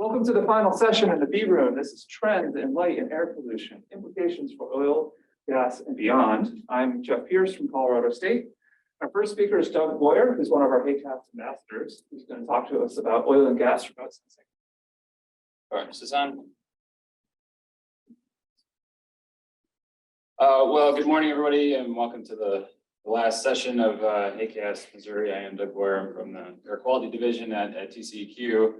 Welcome to the final session in the B room. This is Trends in Light and Air Pollution, Implications for Oil, Gas, and Beyond. I'm Jeff Pierce from Colorado State. Our first speaker is Doug Boyer, who's one of our HAQAST ambassadors. He's going to talk to us about oil and gas remote sensing. All right, this is on. Well, good morning, everybody, and welcome to the last session of HAQAST Missouri. I am Doug Boyer. I'm from the Air Quality Division at TCEQ.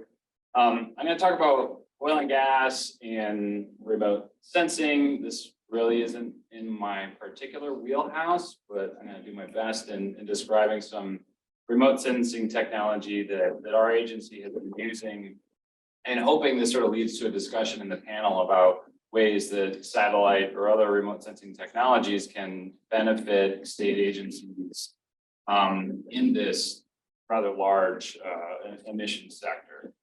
I'm going to talk about oil and gas and remote sensing. This really isn't in my particular wheelhouse, but I'm going to do my best in describing some remote sensing technology that our agency has been using, and hoping this sort of leads to a discussion in the panel about ways that satellite or other remote sensing technologies can benefit state agencies in this rather large emission sector.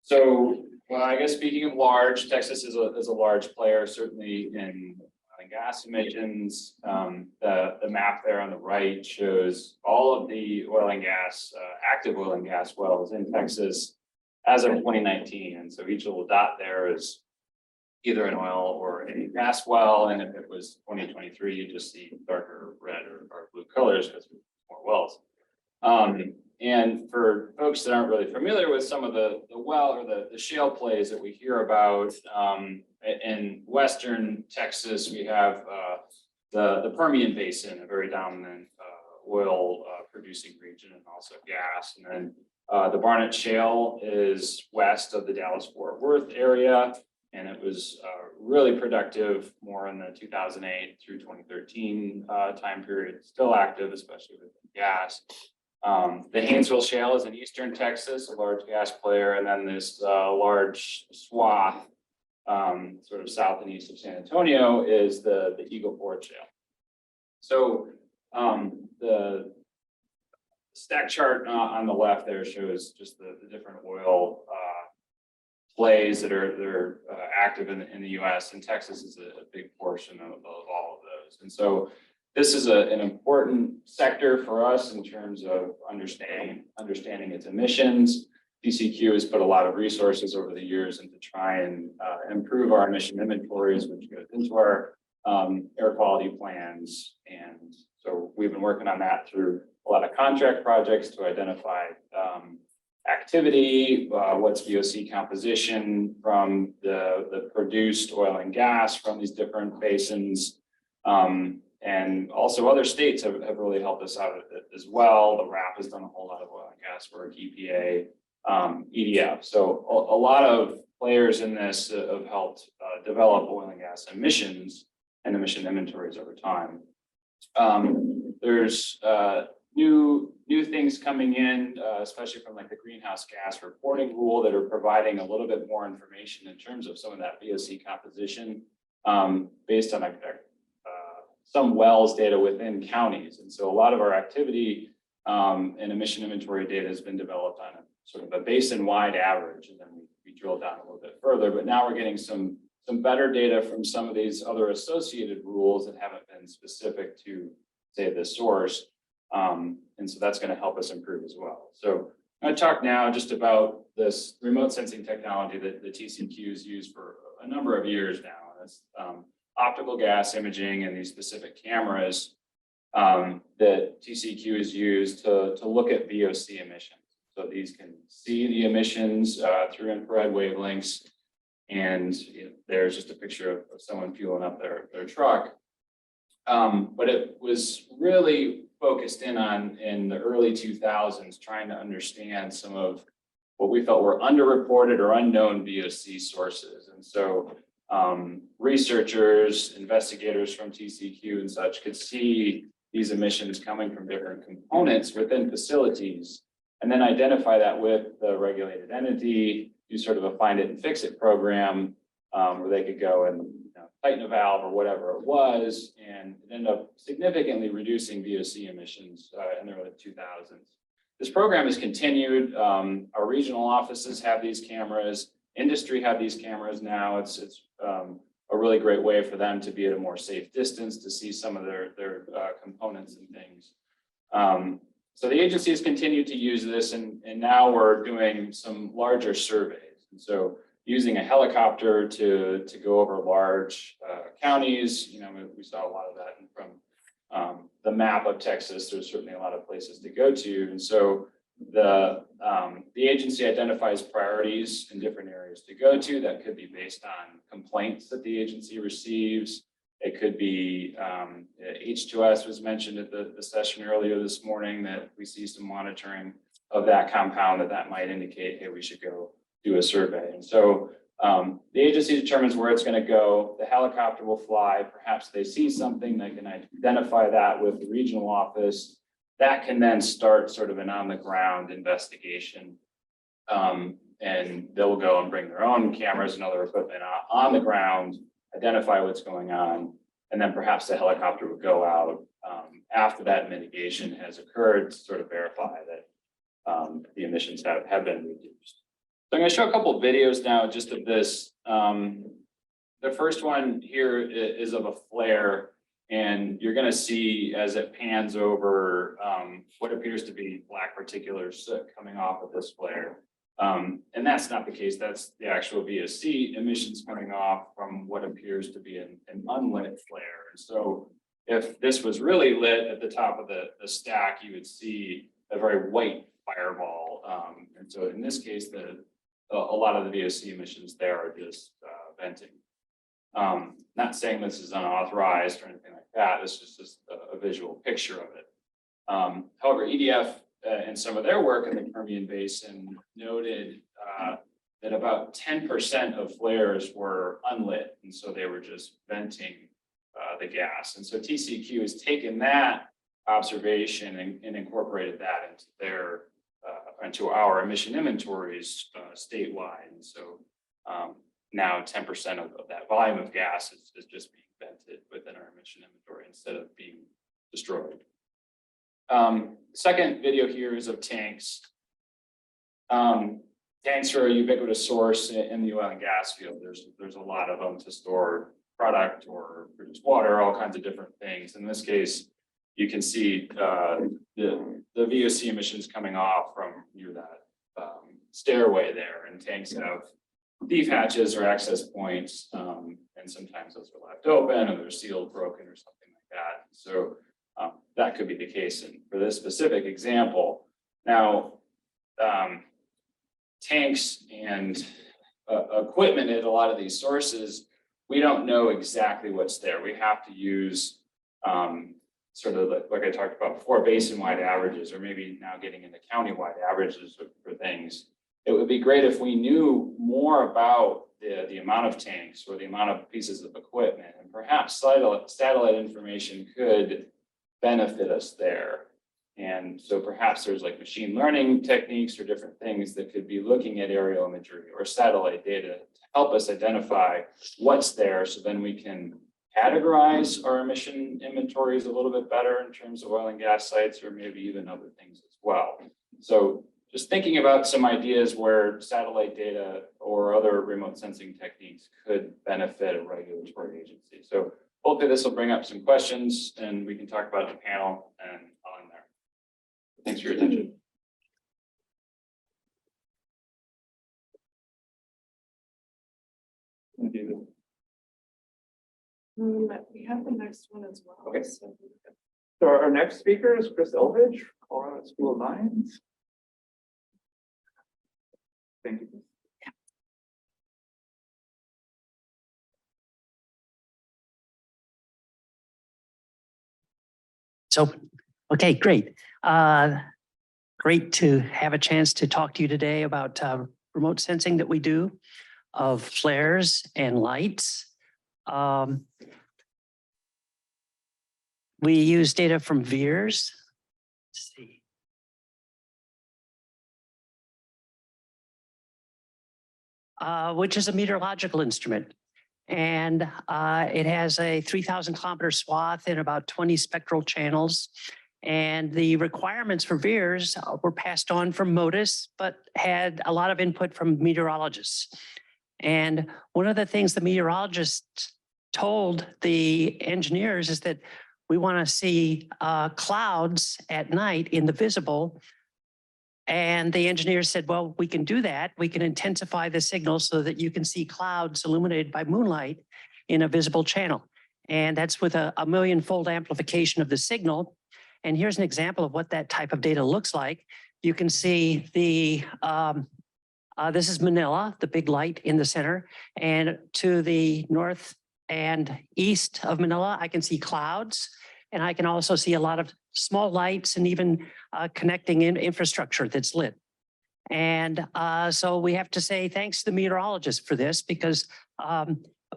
So, well, I guess speaking of large, Texas is a large player, certainly in oil and gas emissions. The map there on the right shows all of the oil and gas, active oil and gas wells in Texas as of 2019. And so each little dot there is either an oil or a gas well. And if it was 2023, you just see darker red or blue colors because there's more wells. And for folks that aren't really familiar with some of the well or the shale plays that we hear about, in Western Texas, we have the Permian Basin, a very dominant oil producing region, and also gas. And then the Barnett Shale is west of the Dallas-Fort Worth area, and it was really productive more in the 2008 through 2013 time period, still active, especially with gas. The Haynesville Shale is in eastern Texas, a large gas player, and then this large swath sort of south and east of San Antonio is the Eagle Ford Shale. So the stack chart on the left there shows just the different oil plays that are active in the U.S., and Texas is a big portion of all of those. And so this is an important sector for us in terms of understanding its emissions. TCEQ has put a lot of resources over the years into try and improve our emission inventories, which goes into our air quality plans. And so we've been working on that through a lot of contract projects to identify activity, what's VOC composition from the produced oil and gas from these different basins. And also other states have really helped us out as well. The RAP has done a whole lot of oil and gas work, EPA, EDF. So a lot of players in this have helped develop oil and gas emissions and emission inventories over time. There's new things coming in, especially from like the greenhouse gas reporting rule, that are providing a little bit more information in terms of some of that VOC composition based on some wells data within counties. And so a lot of our activity and emission inventory data has been developed on a sort of a basin-wide average, and then we drill down a little bit further. But now we're getting some better data from some of these other associated rules that haven't been specific to, say, the source. And so that's going to help us improve as well. So I'm going to talk now just about this remote sensing technology that the TCEQ has used for a number of years now. And it's optical gas imaging and these specific cameras that TCEQ has used to look at VOC emissions. So these can see the emissions through infrared wavelengths. And there's just a picture of someone fueling up their truck. But it was really focused in on in the early 2000s, trying to understand some of what we felt were underreported or unknown VOC sources. And so researchers, investigators from TCEQ and such could see these emissions coming from different components within facilities, and then identify that with the regulated entity, do sort of a find it and fix it program where they could go and tighten a valve or whatever it was, and it ended up significantly reducing VOC emissions in the early 2000s. This program has continued. Our regional offices have these cameras. Industry have these cameras now. It's a really great way for them to be at a more safe distance to see some of their components and things. So the agency has continued to use this, and now we're doing some larger surveys. And so using a helicopter to go over large counties, we saw a lot of that from the map of Texas. There's certainly a lot of places to go to, and so the agency identifies priorities in different areas to go to. That could be based on complaints that the agency receives. It could be H2S was mentioned at the session earlier this morning, that we see some monitoring of that compound that might indicate, hey, we should go do a survey. And so the agency determines where it's going to go. The helicopter will fly. Perhaps they see something, they can identify that with the regional office. That can then start sort of an on-the-ground investigation. And they'll go and bring their own cameras and other equipment on the ground, identify what's going on, and then perhaps the helicopter would go out after that mitigation has occurred to sort of verify that the emissions have been reduced. So I'm going to show a couple of videos now just of this. The first one here is of a flare, and you're going to see as it pans over what appears to be black particulate soot coming off of this flare. And that's not the case. That's the actual VOC emissions coming off from what appears to be an unlit flare. And so if this was really lit at the top of the stack, you would see a very white fireball. And so in this case, a lot of the VOC emissions there are just venting. Not saying this is unauthorized or anything like that. This is just a visual picture of it. However, EDF and some of their work in the Permian Basin noted that about 10% of flares were unlit, and so they were just venting the gas. And so TCEQ has taken that observation and incorporated that into our emission inventories statewide. And so now 10% of that volume of gas is just being vented within our emission inventory instead of being destroyed. Second video here is of tanks. Tanks are a ubiquitous source in the oil and gas field. There's a lot of them to store product or produce water, all kinds of different things. In this case, you can see the VOC emissions coming off from near that stairway there, and tanks have thief hatches or access points, and sometimes those are left open or they're sealed, broken, or something like that. So that could be the case for this specific example. Now, tanks and equipment at a lot of these sources, we don't know exactly what's there. We have to use sort of like I talked about before, basin-wide averages, or maybe now getting into county-wide averages for things. It would be great if we knew more about the amount of tanks or the amount of pieces of equipment, and perhaps satellite information could benefit us there. And so perhaps there's like machine learning techniques or different things that could be looking at aerial imagery or satellite data to help us identify what's there, so then we can categorize our emission inventories a little bit better in terms of oil and gas sites, or maybe even other things as well. So just thinking about some ideas where satellite data or other remote sensing techniques could benefit a regulatory agency. So hopefully this will bring up some questions and we can talk about the panel and on there. Thanks for your attention. We have the next one as well. Okay. So our next speaker is Chris Elvidge, Colorado School of Mines. Thank you. So, okay, great. Great to have a chance to talk to you today about remote sensing that we do of flares and lights. We use data from VIIRS. Let's see. Which is a meteorological instrument. And it has a 3,000 kilometer swath and about 20 spectral channels. And the requirements for VIIRS were passed on from MODIS, but had a lot of input from meteorologists. And one of the things the meteorologists told the engineers is that we want to see clouds at night in the visible. And the engineers said, well, we can do that. We can intensify the signal so that you can see clouds illuminated by moonlight in a visible channel. And that's with a million-fold amplification of the signal. And here's an example of what that type of data looks like. You can see the, this is Manila, the big light in the center. And to the north and east of Manila, I can see clouds. And I can also see a lot of small lights and even connecting in infrastructure that's lit. And so we have to say thanks to the meteorologists for this, because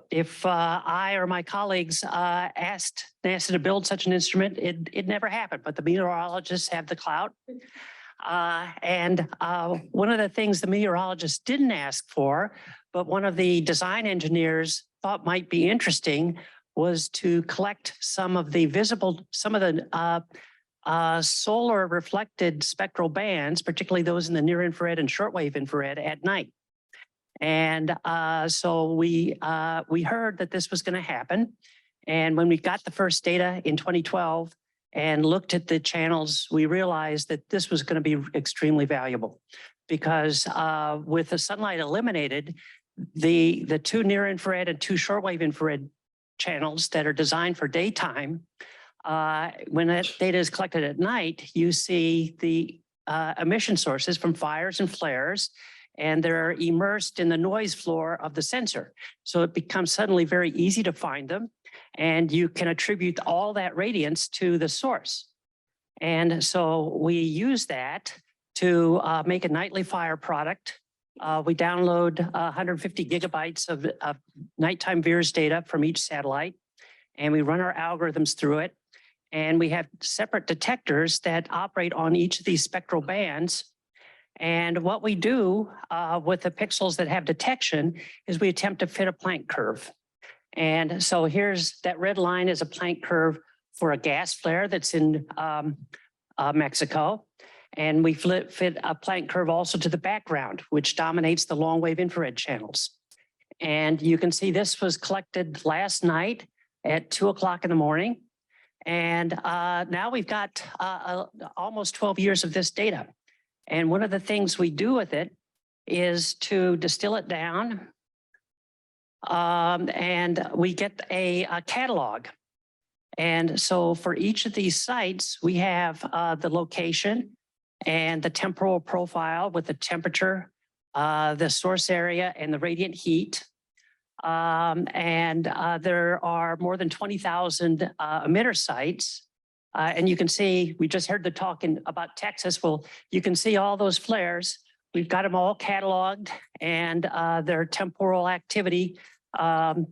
if I or my colleagues asked NASA to build such an instrument, it never happened, but the meteorologists have the clout. And one of the things the meteorologists didn't ask for, but one of the design engineers thought might be interesting, was to collect some of the solar reflected spectral bands, particularly those in the near infrared and shortwave infrared at night. And so we heard that this was going to happen. And when we got the first data in 2012 and looked at the channels, we realized that this was going to be extremely valuable, because with the sunlight eliminated, the two near infrared and two shortwave infrared channels that are designed for daytime, when that data is collected at night, you see the emission sources from fires and flares, and they're immersed in the noise floor of the sensor. So it becomes suddenly very easy to find them, and you can attribute all that radiance to the source. And so we use that to make a nightly fire product. We download 150 gigabytes of nighttime VIIRS data from each satellite, and we run our algorithms through it. And we have separate detectors that operate on each of these spectral bands. And what we do with the pixels that have detection is we attempt to fit a Planck curve. And so here's that red line is a Planck curve for a gas flare that's in Mexico. And we fit a Planck curve also to the background, which dominates the long wave infrared channels. And you can see this was collected last night at 2 o'clock in the morning. And now we've got almost 12 years of this data. And one of the things we do with it is to distill it down. And we get a catalog. And so for each of these sites, we have the location and the temporal profile with the temperature, the source area, and the radiant heat. There are more than 20,000 emitter sites. And you can see, we just heard the talk about Texas. Well, you can see all those flares. We've got them all cataloged, and their temporal activity in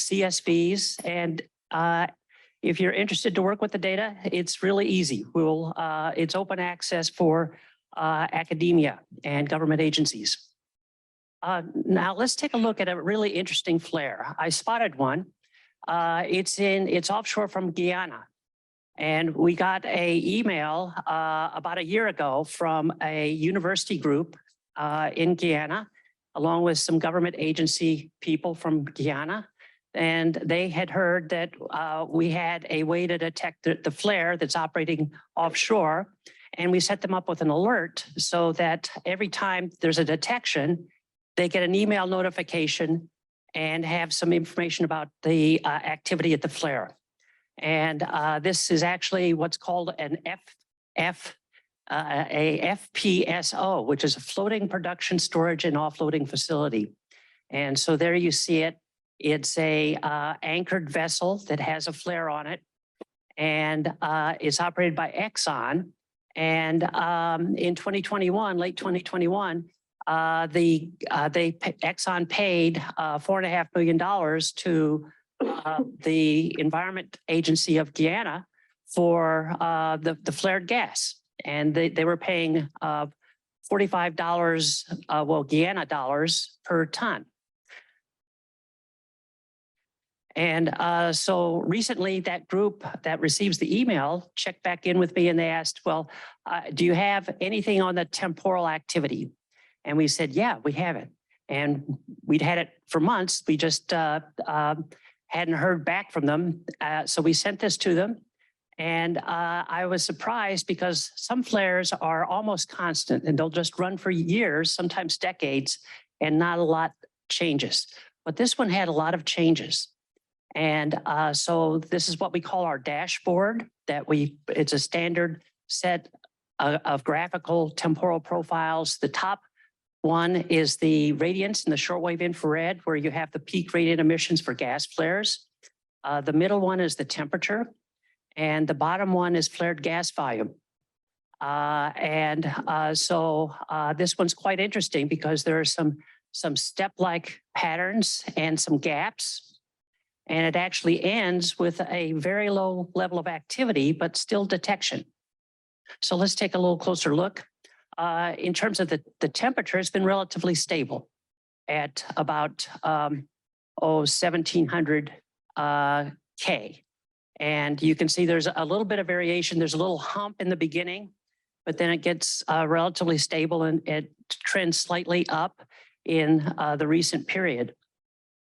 CSVs. And if you're interested to work with the data, it's really easy. It's open access for academia and government agencies. Now let's take a look at a really interesting flare. I spotted one. It's offshore from Guyana. And we got an email about a year ago from a university group in Guyana, along with some government agency people from Guyana. And they had heard that we had a way to detect the flare that's operating offshore. And we set them up with an alert so that every time there's a detection, they get an email notification and have some information about the activity at the flare. And this is actually what's called an FPSO, which is a floating production, storage, and offloading facility. And so there you see it. It's a anchored vessel that has a flare on it, and it's operated by Exxon. And in 2021, late 2021, Exxon paid $4.5 million to the Environment Agency of Guyana for the flared gas. And they were paying $45, Guyana dollars per ton. And so recently that group that receives the email checked back in with me, and they asked, well, do you have anything on the temporal activity? And we said, yeah, we have it. And we'd had it for months. We just hadn't heard back from them. So we sent this to them. And I was surprised because some flares are almost constant and they'll just run for years, sometimes decades, and not a lot changes. But this one had a lot of changes. And so this is what we call our dashboard, it's a standard set of graphical temporal profiles. The top one is the radiance in the shortwave infrared, where you have the peak radiant emissions for gas flares. The middle one is the temperature. And the bottom one is flared gas volume. So this one's quite interesting because there are some step-like patterns and some gaps. And it actually ends with a very low level of activity, but still detection. So let's take a little closer look. In terms of the temperature, it's been relatively stable at about 1700 K. And you can see there's a little bit of variation. There's a little hump in the beginning, but then it gets relatively stable and it trends slightly up in the recent period,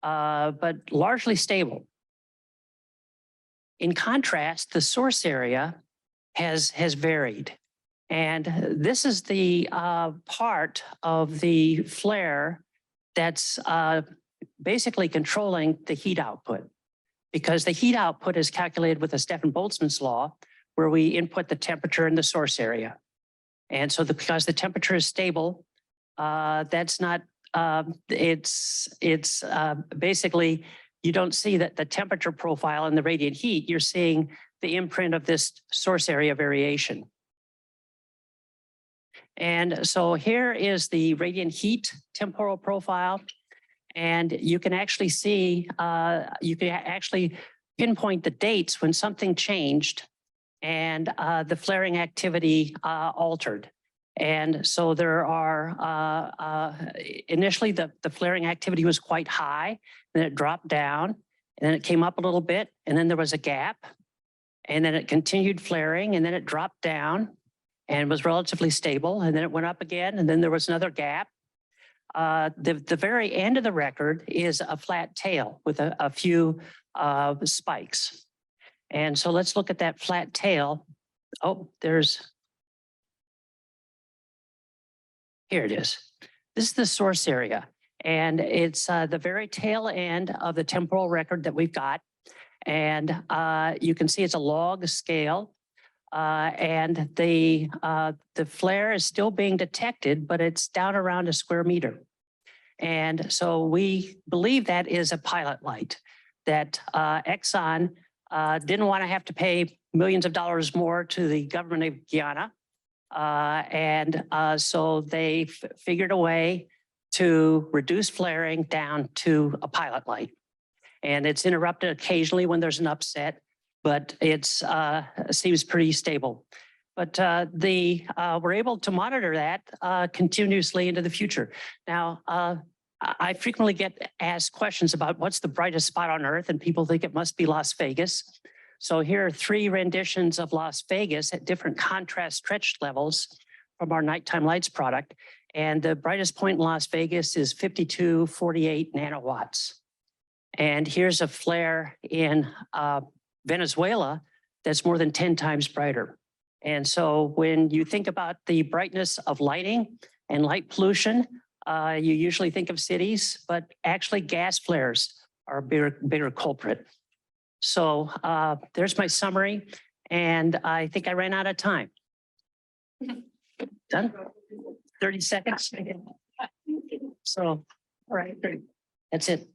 but largely stable. In contrast, the source area has varied. And this is the part of the flare that's basically controlling the heat output, because the heat output is calculated with the Stefan-Boltzmann's law, where we input the temperature in the source area. And so because the temperature is stable, that's not, it's basically, you don't see that the temperature profile and the radiant heat, you're seeing the imprint of this source area variation. And so here is the radiant heat temporal profile. And you can actually see, you can actually pinpoint the dates when something changed and the flaring activity altered. And so there are, initially the flaring activity was quite high, then it dropped down, and then it came up a little bit, and then there was a gap, and then it continued flaring, and then it dropped down and was relatively stable, and then it went up again, and then there was another gap. The very end of the record is a flat tail with a few spikes. And so let's look at that flat tail. Oh, here it is. This is the source area. And it's the very tail end of the temporal record that we've got. And you can see it's a log scale. And the flare is still being detected, but it's down around a square meter. And so we believe that is a pilot light, that Exxon didn't want to have to pay millions of dollars more to the government of Guyana. So they figured a way to reduce flaring down to a pilot light. And it's interrupted occasionally when there's an upset, but it's seems pretty stable. But we're able to monitor that continuously into the future. Now, I frequently get asked questions about what's the brightest spot on Earth, and people think it must be Las Vegas. So here are 3 renditions of Las Vegas at different contrast stretch levels from our nighttime lights product. And the brightest point in Las Vegas is 5248 nanowatts. And here's a flare in Venezuela that's more than 10 times brighter. And so when you think about the brightness of lighting and light pollution, you usually think of cities, but actually gas flares are a bigger culprit. So there's my summary, and I think I ran out of time. Done? 30 seconds? So, all right, that's it.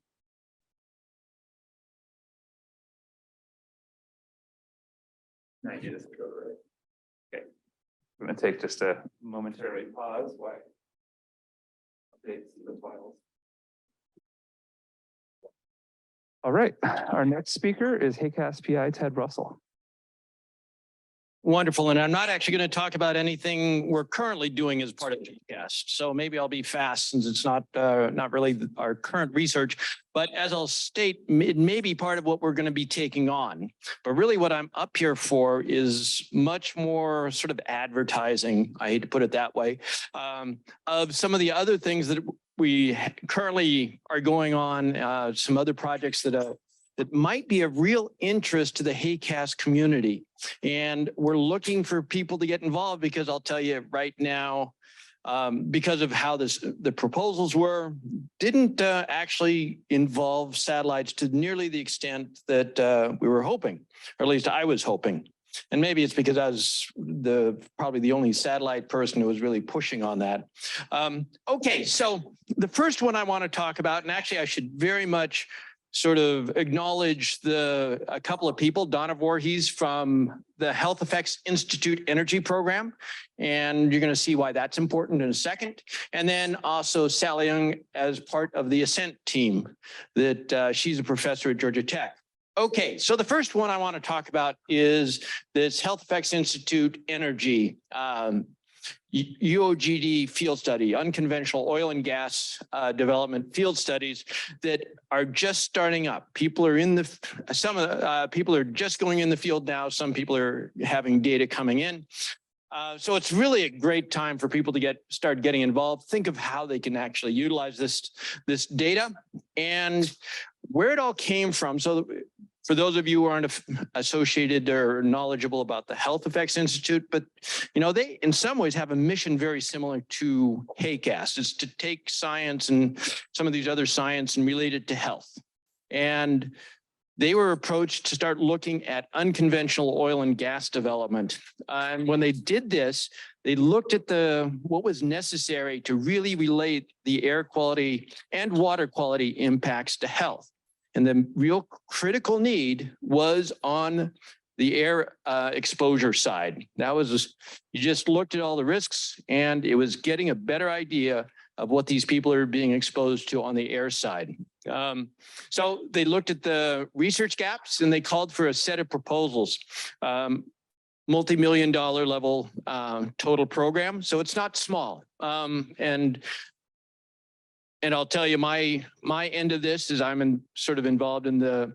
Thank you. Okay. I'm going to take just a momentary pause while I update the files. All right. Our next speaker is HAQAST PI Ted Russell. Wonderful. And I'm not actually going to talk about anything we're currently doing as part of HAQAST. So maybe I'll be fast since it's not really our current research. But as I'll state, it may be part of what we're going to be taking on. But really what I'm up here for is much more sort of advertising, I hate to put it that way, of some of the other things that we currently are going on, some other projects that that might be of real interest to the HAQAST community. And we're looking for people to get involved because I'll tell you right now, because of how the proposals didn't actually involve satellites to nearly the extent that we were hoping, or at least I was hoping. And maybe it's because I was probably the only satellite person who was really pushing on that. Okay, so the first one I want to talk about, and actually I should very much sort of acknowledge a couple of people. Donna Voorhees from the Health Effects Institute Energy Program, and you're going to see why that's important in a second. And then also Sally Young as part of the ASCENT team, that she's a professor at Georgia Tech. Okay, so the first one I want to talk about is this Health Effects Institute Energy UOGD field study, unconventional oil and gas development field studies that are just starting up. People are some of the people are just going in the field now. Some people are having data coming in. So it's really a great time for people to start getting involved. Think of how they can actually utilize this data and where it all came from. So for those of you who aren't associated or knowledgeable about the Health Effects Institute, but they in some ways have a mission very similar to HAQAST. It's to take science and some of these other science and relate it to health. And they were approached to start looking at unconventional oil and gas development. And when they did this, they looked at what was necessary to really relate the air quality and water quality impacts to health. And the real critical need was on the air exposure side. You just looked at all the risks, and it was getting a better idea of what these people are being exposed to on the air side. So they looked at the research gaps and they called for a set of proposals, multi-million-dollar level total program. So it's not small. And I'll tell you, my end of this is I'm sort of involved in the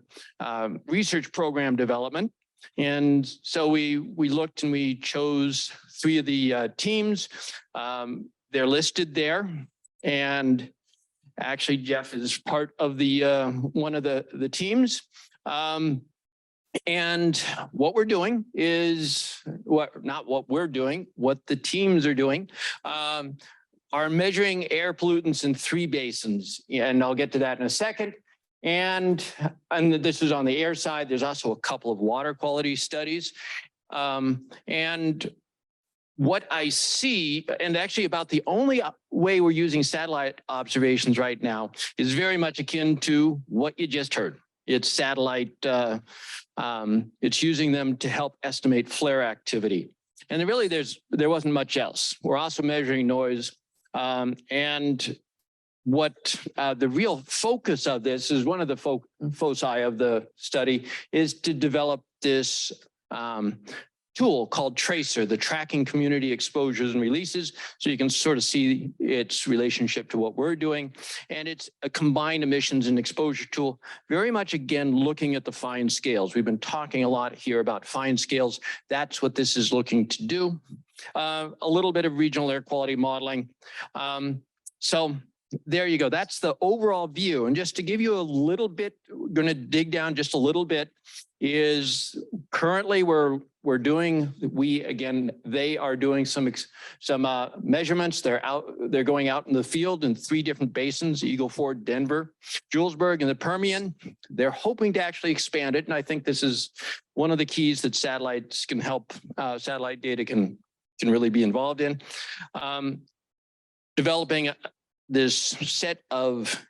research program development. And so we looked and we chose 3 of the teams. They're listed there. And actually, Jeff is part of one of the teams. And what we're doing is what the teams are doing. Are measuring air pollutants in 3 basins. And I'll get to that in a second. And this is on the air side. There's also a couple of water quality studies. And what I see, and actually about the only way we're using satellite observations right now is very much akin to what you just heard. It's satellite, it's using them to help estimate flare activity. And really there wasn't much else. We're also measuring noise. And what the real focus of this is, one of the foci of the study is to develop this tool called Tracer, the Tracking Community Exposures and Releases. So you can sort of see its relationship to what we're doing. And it's a combined emissions and exposure tool, very much, again, looking at the fine scales. We've been talking a lot here about fine scales. That's what this is looking to do. A little bit of regional air quality modeling. So there you go. That's the overall view. And just to give you a little bit, we're going to dig down just a little bit, is currently they are doing some measurements. They're going out in the field in 3 different basins: Eagle Ford, Denver, Julesburg, and the Permian. They're hoping to actually expand it. And I think this is one of the keys that satellites can help, satellite data can really be involved in. Developing this set of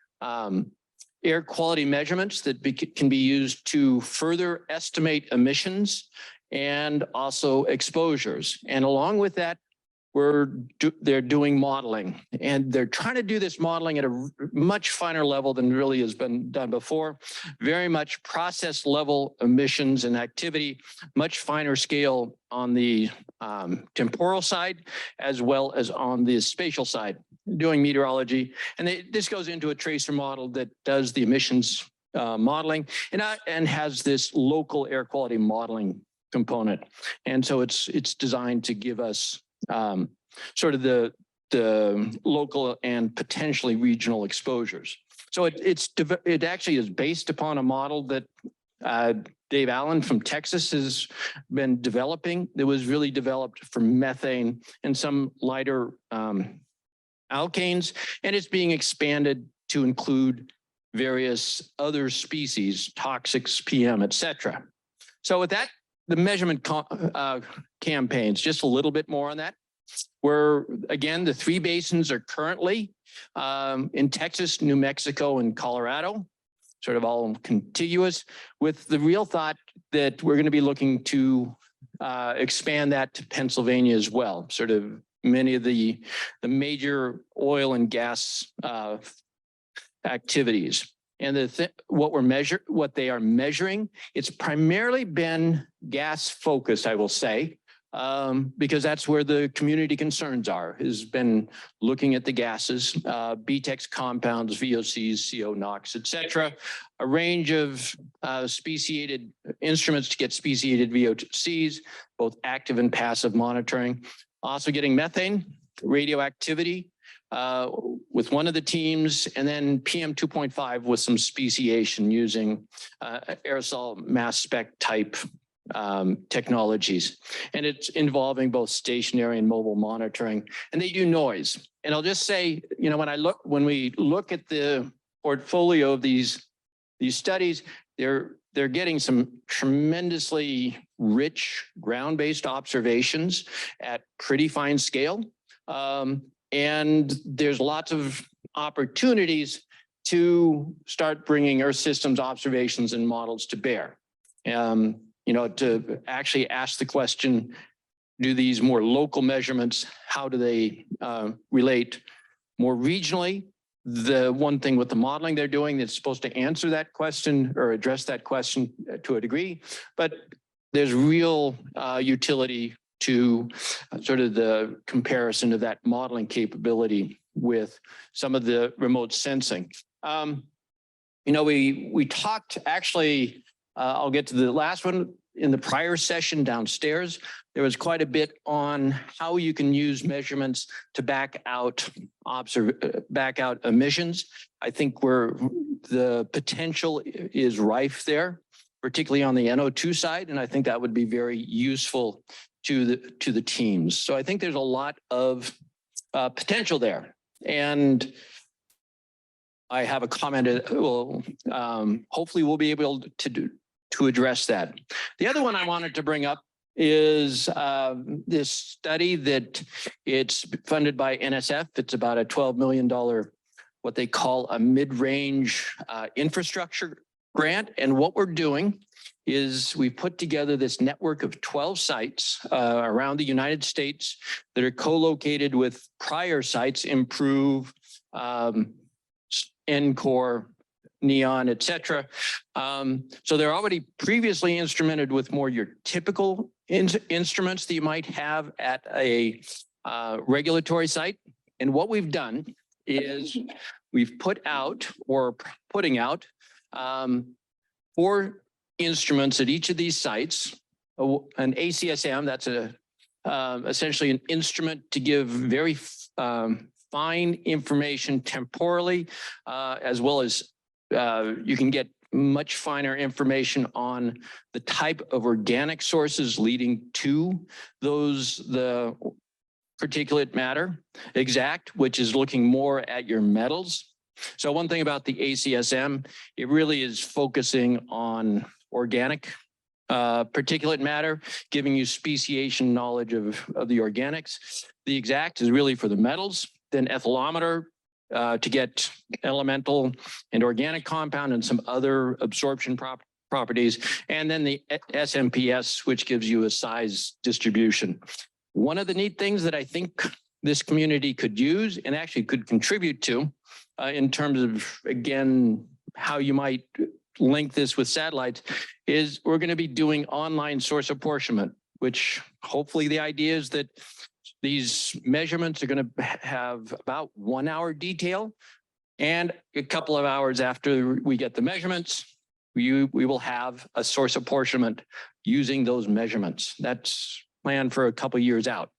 air quality measurements that can be used to further estimate emissions and also exposures. And along with that, they're doing modeling, and they're trying to do this modeling at a much finer level than really has been done before. Very much process level emissions and activity, much finer scale on the temporal side, as well as on the spatial side, doing meteorology. And this goes into a tracer model that does the emissions modeling and has this local air quality modeling component. And so it's designed to give us sort of the local and potentially regional exposures. So it actually is based upon a model that Dave Allen from Texas has been developing. That was really developed for methane and some lighter alkanes, and it's being expanded to include various other species, toxics, PM, et cetera. So with that, the measurement campaigns, just a little bit more on that. Where again, the 3 basins are currently in Texas, New Mexico, and Colorado, sort of all contiguous, with the real thought that we're going to be looking to expand that to Pennsylvania as well. Sort of many of the major oil and gas activities. And what they are measuring, it's primarily been gas focused, I will say, because that's where the community concerns are, has been looking at the gases, BTEX compounds, VOCs, CO, NOx, et cetera, a range of speciated instruments to get speciated VOCs, both active and passive monitoring, also getting methane, radioactivity, with one of the teams, and then PM 2.5 with some speciation using aerosol mass spec type technologies. And it's involving both stationary and mobile monitoring, and they do noise. And I'll just say, you know, when we look at the portfolio of these studies, they're getting some tremendously rich ground-based observations at pretty fine scale. And there's lots of opportunities to start bringing Earth systems observations and models to bear. You know, to actually ask the question, do these more local measurements, how do they relate more regionally? The one thing with the modeling they're doing that's supposed to answer that question or address that question to a degree, but there's real utility to sort of the comparison of that modeling capability with some of the remote sensing. You know, we talked actually, I'll get to the last one in the prior session downstairs. There was quite a bit on how you can use measurements to back out emissions. I think where the potential is rife there, particularly on the NO2 side, and I think that would be very useful to the teams. So I think there's a lot of potential there. And I have a comment. Hopefully we'll be able to address that. The other one I wanted to bring up is this study that it's funded by NSF. It's about a $12 million, what they call a mid-range infrastructure grant. And what we're doing is we put together this network of 12 sites around the United States that are co-located with prior sites, Improve, NCORE, Neon, et cetera. So they're already previously instrumented with more your typical instruments that you might have at a regulatory site. And what we've done is we've put out or putting out 4 instruments at each of these sites, an ACSM, that's essentially an instrument to give very fine information temporally, as well as you can get much finer information on the type of organic sources leading to the particulate matter exact, which is looking more at your metals. So one thing about the ACSM, it really is focusing on organic particulate matter, giving you speciation knowledge of the organics. The exact is really for the metals, then ethylometer to get elemental and organic compound and some other absorption properties, and then the SMPS, which gives you a size distribution. One of the neat things that I think this community could use and actually could contribute to in terms of, again, how you might link this with satellites is we're going to be doing online source apportionment, which hopefully the idea is that these measurements are going to have about 1 hour detail, and a couple of hours after we get the measurements, we will have a source apportionment using those measurements. That's planned for a couple of years out.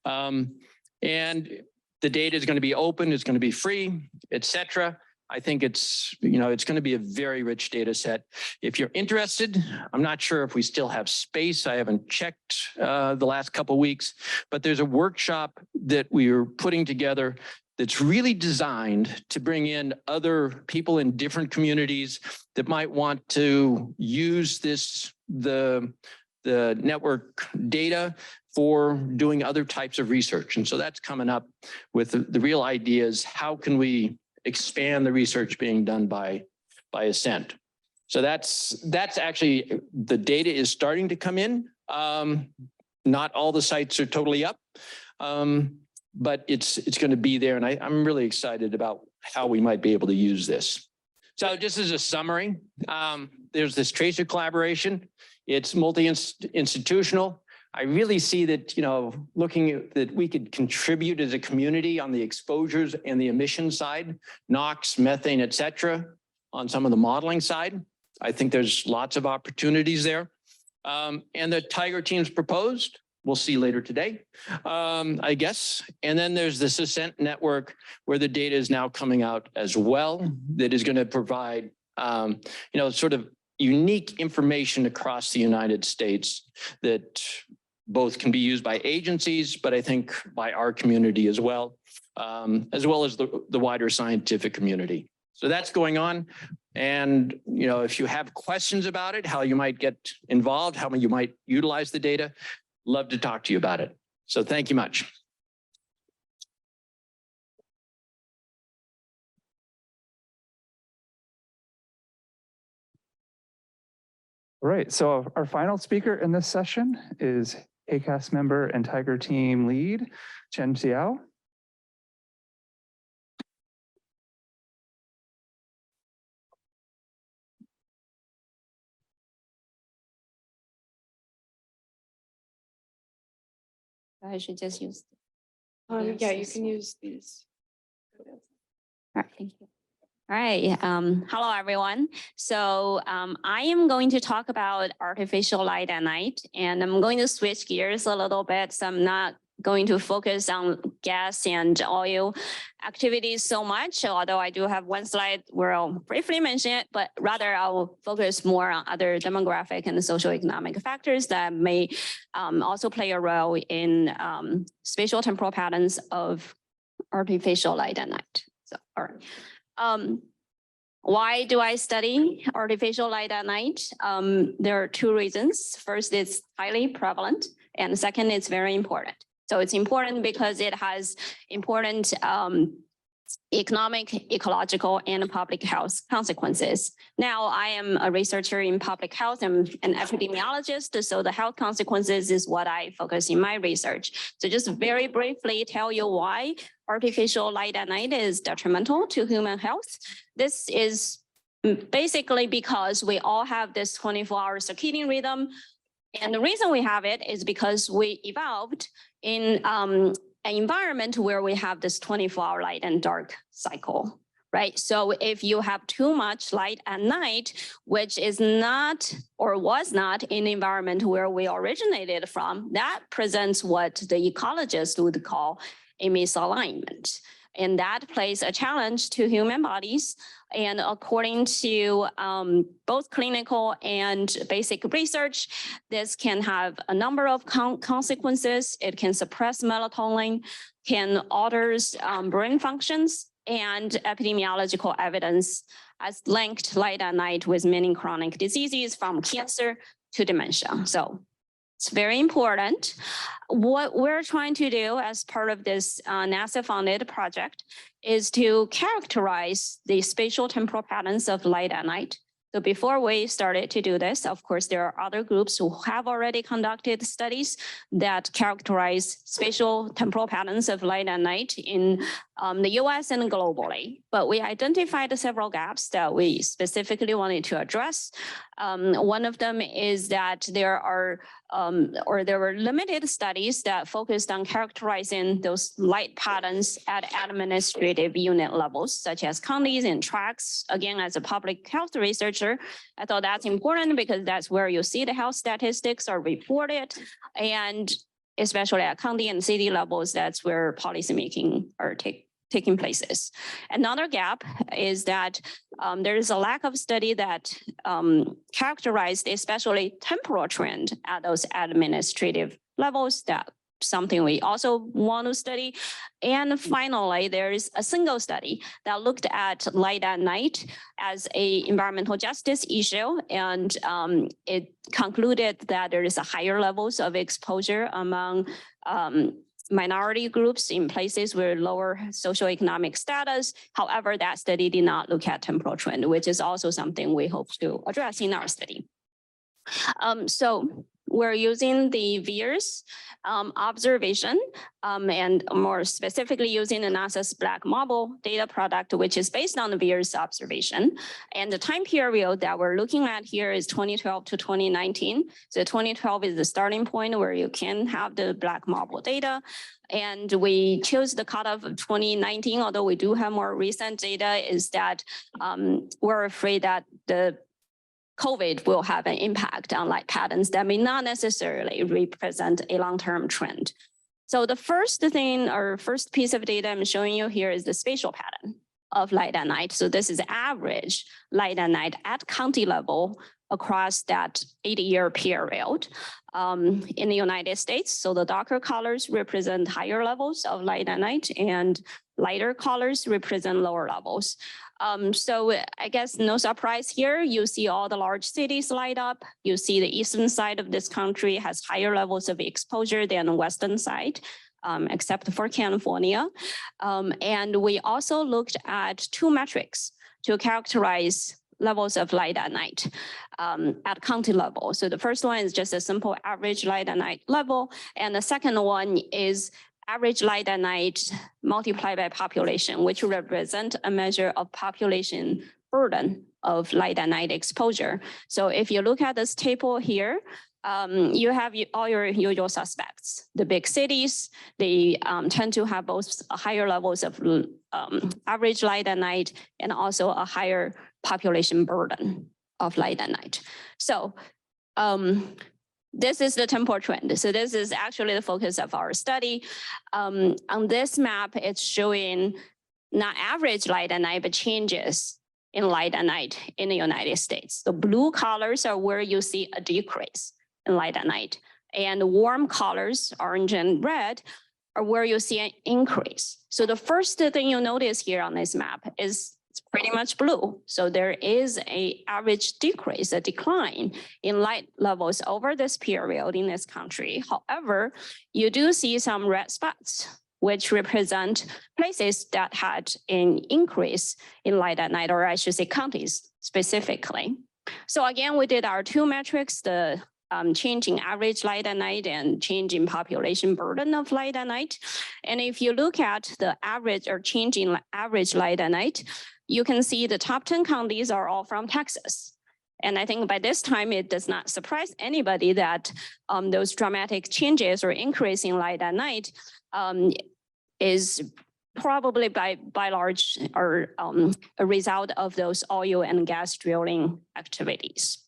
And the data is going to be open, it's going to be free, et cetera. I think it's going to be a very rich data set. If you're interested, I'm not sure if we still have space. I haven't checked the last couple of weeks, but there's a workshop that we are putting together that's really designed to bring in other people in different communities that might want to use the network data for doing other types of research. And so that's coming up with the real ideas. How can we expand the research being done by ASCENT? So that's actually, the data is starting to come in. Not all the sites are totally up. But it's going to be there. And I'm really excited about how we might be able to use this. So just as a summary, there's this tracer collaboration. It's multi-institutional. I really see that, looking at that we could contribute as a community on the exposures and the emission side, NOx, methane, et cetera, on some of the modeling side. I think there's lots of opportunities there. And the Tiger team's proposed. We'll see later today, I guess. And then there's the ASCENT network where the data is now coming out as well, that is going to provide, sort of unique information across the United States that both can be used by agencies, but I think by our community as well as the wider scientific community. So that's going on. And, if you have questions about it, how you might get involved, how you might utilize the data, love to talk to you about it. So thank you much. All right, so our final speaker in this session is HAQAST member and Tiger team lead, Xiao. I should just use. Yeah, you can use these. All right, thank you. All right, hello everyone. So I am going to talk about artificial light at night, and I'm going to switch gears a little bit. So I'm not going to focus on gas and oil activities so much, although I do have one slide where I'll briefly mention it, but rather I'll focus more on other demographic and socioeconomic factors that may also play a role in spatial temporal patterns of artificial light at night. So, all right. Why do I study artificial light at night? There are two reasons. First, it's highly prevalent, and second, it's very important. So it's important because it has important economic, ecological, and public health consequences. Now, I am a researcher in public health and an epidemiologist, so the health consequences is what I focus in my research. So just very briefly tell you why artificial light at night is detrimental to human health. This is basically because we all have this 24-hour circadian rhythm. And the reason we have it is because we evolved in an environment where we have this 24-hour light and dark cycle, right? So if you have too much light at night, which is not or was not in the environment where we originated from, that presents what the ecologists would call a misalignment. And that plays a challenge to human bodies. And according to both clinical and basic research, this can have a number of consequences. It can suppress melatonin, can alter brain functions, and epidemiological evidence has linked light at night with many chronic diseases from cancer to dementia. So it's very important. What we're trying to do as part of this NASA-funded project is to characterize the spatial temporal patterns of light at night. So before we started to do this, of course, there are other groups who have already conducted studies that characterize spatial temporal patterns of light at night in the US and globally. But we identified several gaps that we specifically wanted to address. One of them is that there were limited studies that focused on characterizing those light patterns at administrative unit levels, such as counties and tracts. Again, as a public health researcher, I thought that's important because that's where you see the health statistics are reported. And especially at county and city levels, that's where policymaking taking places. Another gap is that there is a lack of study that characterized especially temporal trend at those administrative levels. That something we also want to study. And finally, there is a single study that looked at light at night as a environmental justice issue. And it concluded that there is a higher levels of exposure among minority groups in places with lower socioeconomic status. However, that study did not look at temporal trend, which is also something we hope to address in our study. So we're using the VIIRS observation and more specifically using the NASA's Black Marble data product, which is based on the VIIRS observation. And the time period that we're looking at here is 2012 to 2019. So 2012 is the starting point where you can have the Black Marble data. And we chose the cutoff of 2019, although we do have more recent data, is that we're afraid that the COVID will have an impact on light patterns that may not necessarily represent a long-term trend. So the first thing or first piece of data I'm showing you here is the spatial pattern of light at night. So this is average light at night at county level across that 80-year period in the United States. So the darker colors represent higher levels of light at night and lighter colors represent lower levels. So I guess no surprise here, you see all the large cities light up. You see the eastern side of this country has higher levels of exposure than the western side, except for California. And we also looked at two metrics to characterize levels of light at night at county level. So the first one is just a simple average light at night level. And the second one is average light at night multiplied by population, which represent a measure of population burden of light at night exposure. So if you look at this table here, you have all your usual suspects. The big cities, they tend to have both higher levels of average light at night and also a higher population burden of light at night. So this is the temporal trend. So this is actually the focus of our study. On this map, it's showing not average light at night, but changes in light at night in the United States. The blue colors are where you see a decrease in light at night. And the warm colors, orange and red, are where you see an increase. So the first thing you'll notice here on this map is it's pretty much blue. So there is an average decrease, a decline in light levels over this period in this country. However, you do see some red spots, which represent places that had an increase in light at night, or I should say counties specifically. So again, we did our two metrics, the change in average light at night and change in population burden of light at night. And if you look at the average or change in average light at night, you can see the top 10 counties are all from Texas. And I think by this time, it does not surprise anybody that those dramatic changes or increase in light at night is probably by large or a result of those oil and gas drilling activities.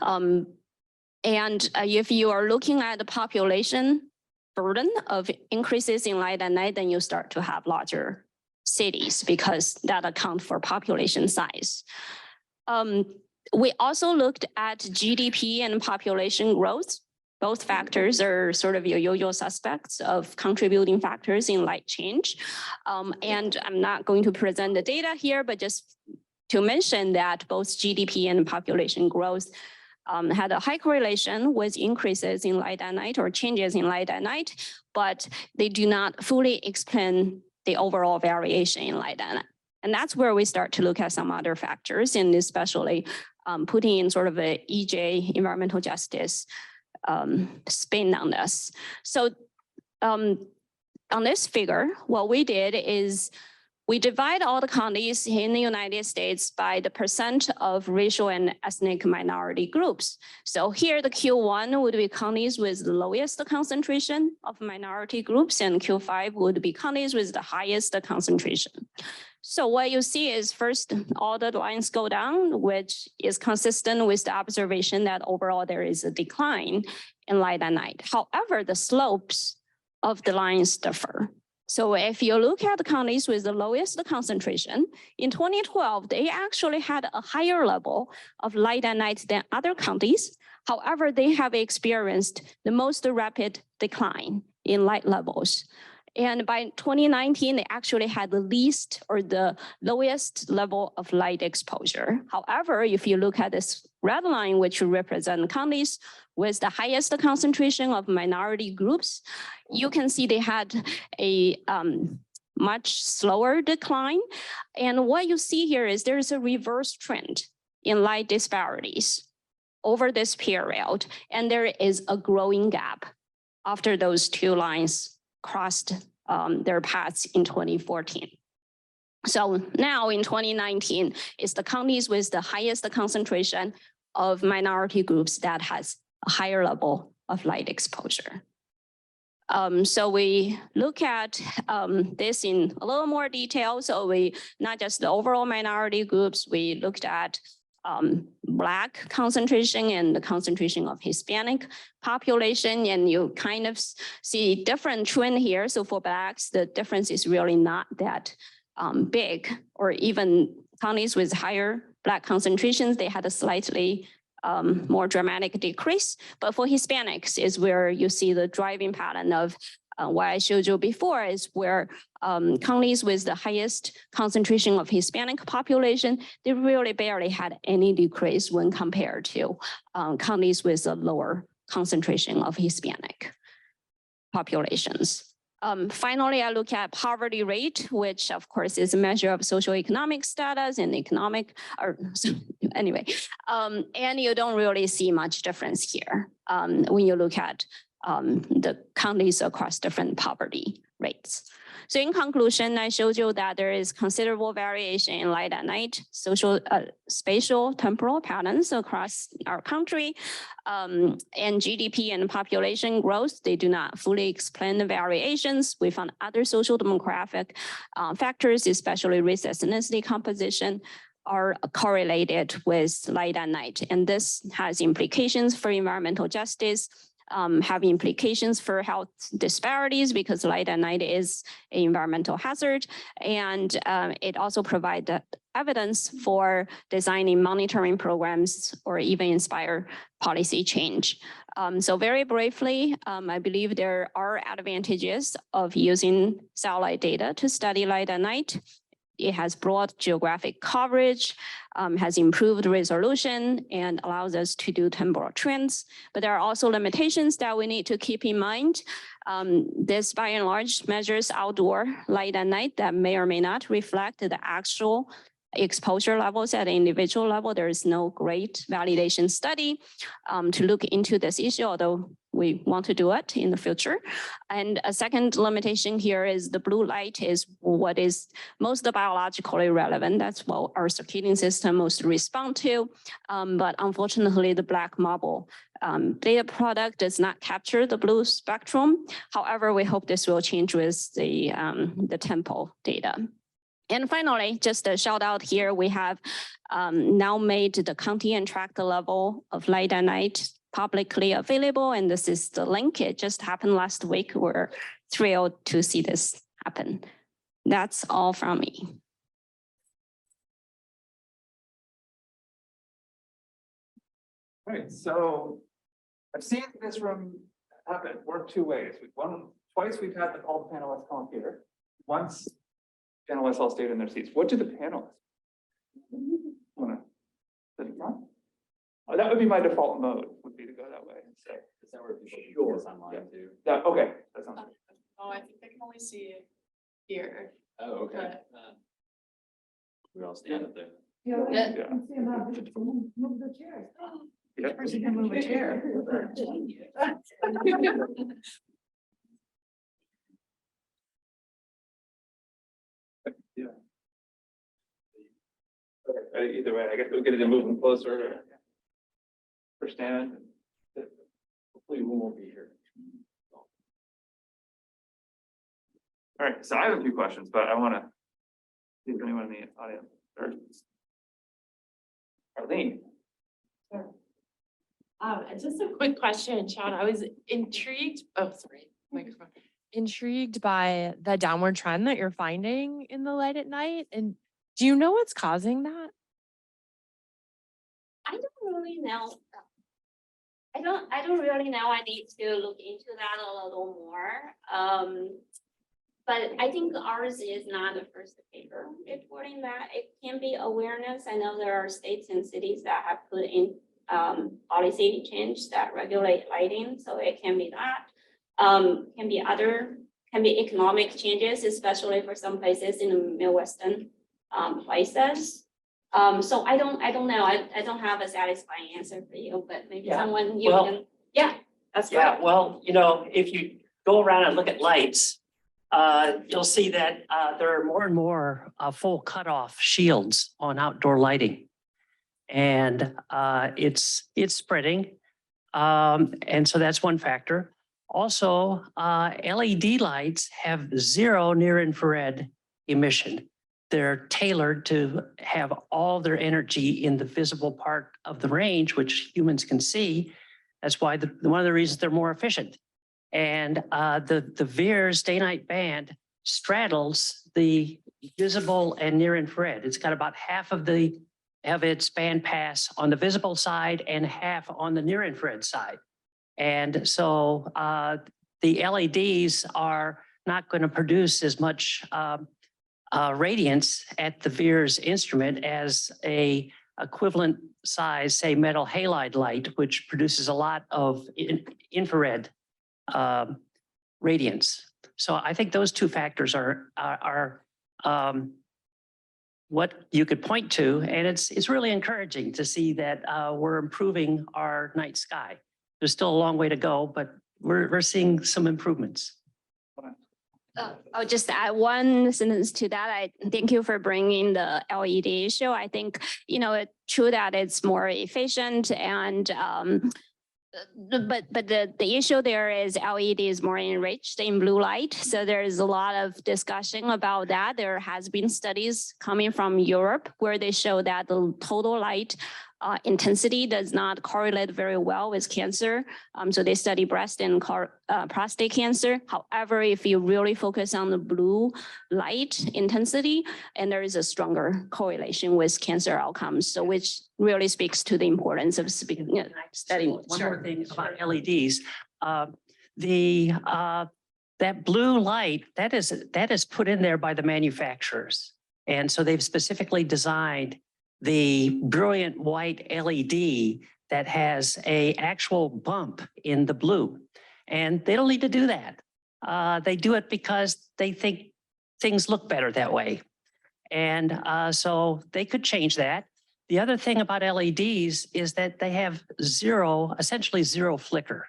And if you are looking at the population burden of increases in light at night, then you start to have larger cities because that account for population size. We also looked at GDP and population growth. Both factors are sort of your usual suspects of contributing factors in light change. And I'm not going to present the data here, but just to mention that both GDP and population growth had a high correlation with increases in light at night or changes in light at night, but they do not fully explain the overall variation in light at night. And that's where we start to look at some other factors, and especially putting in sort of a EJ, environmental justice, spin on this. So on this figure, what we did is we divide all the counties in the United States by the percent of racial and ethnic minority groups. So here the Q1 would be counties with the lowest concentration of minority groups, and Q5 would be counties with the highest concentration. So what you see is first, all the lines go down, which is consistent with the observation that overall there is a decline in light at night. However, the slopes of the lines differ. So if you look at the counties with the lowest concentration, in 2012, they actually had a higher level of light and night than other counties. However, they have experienced the most rapid decline in light levels. And by 2019, they actually had the least or the lowest level of light exposure. However, if you look at this red line, which represent counties with the highest concentration of minority groups, you can see they had a much slower decline. And what you see here is there's a reverse trend in light disparities over this period. And there is a growing gap after those two lines crossed their paths in 2014. So now in 2019, it's the counties with the highest concentration of minority groups that has a higher level of light exposure. So we look at this in a little more detail. So we not just the overall minority groups, we looked at Black concentration and the concentration of Hispanic population, and you kind of see different trend here. So for Blacks, the difference is really not that big, or even counties with higher Black concentrations, they had a slightly more dramatic decrease. But for Hispanics is where you see the driving pattern of what I showed you before, is where counties with the highest concentration of Hispanic population, they really barely had any decrease when compared to counties with a lower concentration of Hispanic populations. Finally, I look at poverty rate, which of course is a measure of socioeconomic status and economic, or anyway, and you don't really see much difference here when you look at the counties across different poverty rates. So in conclusion, I showed you that there is considerable variation in light and night spatial temporal patterns across our country, and GDP and population growth, they do not fully explain the variations. We found other social demographic factors, especially race ethnicity composition, are correlated with light and night. And this has implications for environmental justice, have implications for health disparities, because light and night is an environmental hazard. And it also provides evidence for designing monitoring programs or even inspire policy change. So very briefly, I believe there are advantages of using satellite data to study light and night. It has broad geographic coverage, has improved resolution, and allows us to do temporal trends. But there are also limitations that we need to keep in mind. This by and large measures outdoor light and night that may or may not reflect the actual exposure levels at an individual level. There is no great validation study to look into this issue, although we want to do it in the future. And a second limitation here is the blue light is what is most biologically relevant. That's what our circadian system most respond to. But unfortunately, the black marble data product does not capture the blue spectrum. However, we hope this will change with the tempo data. And finally, just a shout out here, we have now made the county and tract level of light and night publicly available. And this is the link. It just happened last week. We're thrilled to see this happen. That's all from me. All right, so I've seen this room happen, work two ways. Twice we've had all the panelists come up here. Once panelists all stayed in their seats. What do the panelists want to? Oh, that would be my default mode, would be to go that way. So Is that where people can see us online too? that, okay, that sounds good. Oh, I think they can only see it here. Oh, okay. We all stand up there. Yeah. Move the chairs. Yeah. Person can move a chair. Yeah. Okay, either way, I guess we'll get it to move them closer. Or stand. Hopefully we won't be here. All right, so I have a few questions, but I want to see if anyone in the audience. Arlene. Just a quick question, Sean. I was intrigued. Oh, sorry, microphone. intrigued by the downward trend that you're finding in the light at night. And do you know what's causing that? I don't really know. I don't really know. I need to look into that a little more. But I think ours is not the first paper reporting that. It can be awareness. I know there are states and cities that have put in policy change that regulate lighting, so it can be that. Can be economic changes, especially for some places in the Midwestern places. So I don't know. I don't have a satisfying answer for you, but maybe Yeah. someone you Well, can, yeah, that's Yeah, correct. well, if you go around and look at lights, you'll see that there are more and more full cutoff shields on outdoor lighting. And it's spreading. And so that's one factor. Also, LED lights have zero near infrared emission. They're tailored to have all their energy in the visible part of the range, which humans can see. That's why one of the reasons they're more efficient. And the VIIRS day-night band straddles the visible and near infrared. It's got about half of its band pass on the visible side and half on the near infrared side. And so the LEDs are not going to produce as much radiance at the VIIRS instrument as a equivalent size, say, metal halide light, which produces a lot of infrared radiance. So I think those two factors are what you could point to, and it's really encouraging to see that we're improving our night sky. There's still a long way to go, but we're seeing some improvements. I'll just add one sentence to that. I thank you for bringing the LED issue. I think, it's true that it's more efficient and but the issue there is LED is more enriched in blue light. So there is a lot of discussion about that. There has been studies coming from Europe where they show that the total light intensity does not correlate very well with cancer. So they study breast and prostate cancer. However, if you really focus on the blue light intensity, and there is a stronger correlation with cancer outcomes. So which really speaks to the importance of studying. One more thing about LEDs. That blue light, that is put in there by the manufacturers. And so they've specifically designed the brilliant white LED that has an actual bump in the blue. And they don't need to do that. They do it because they think things look better that way. And so they could change that. The other thing about LEDs is that they have essentially zero flicker.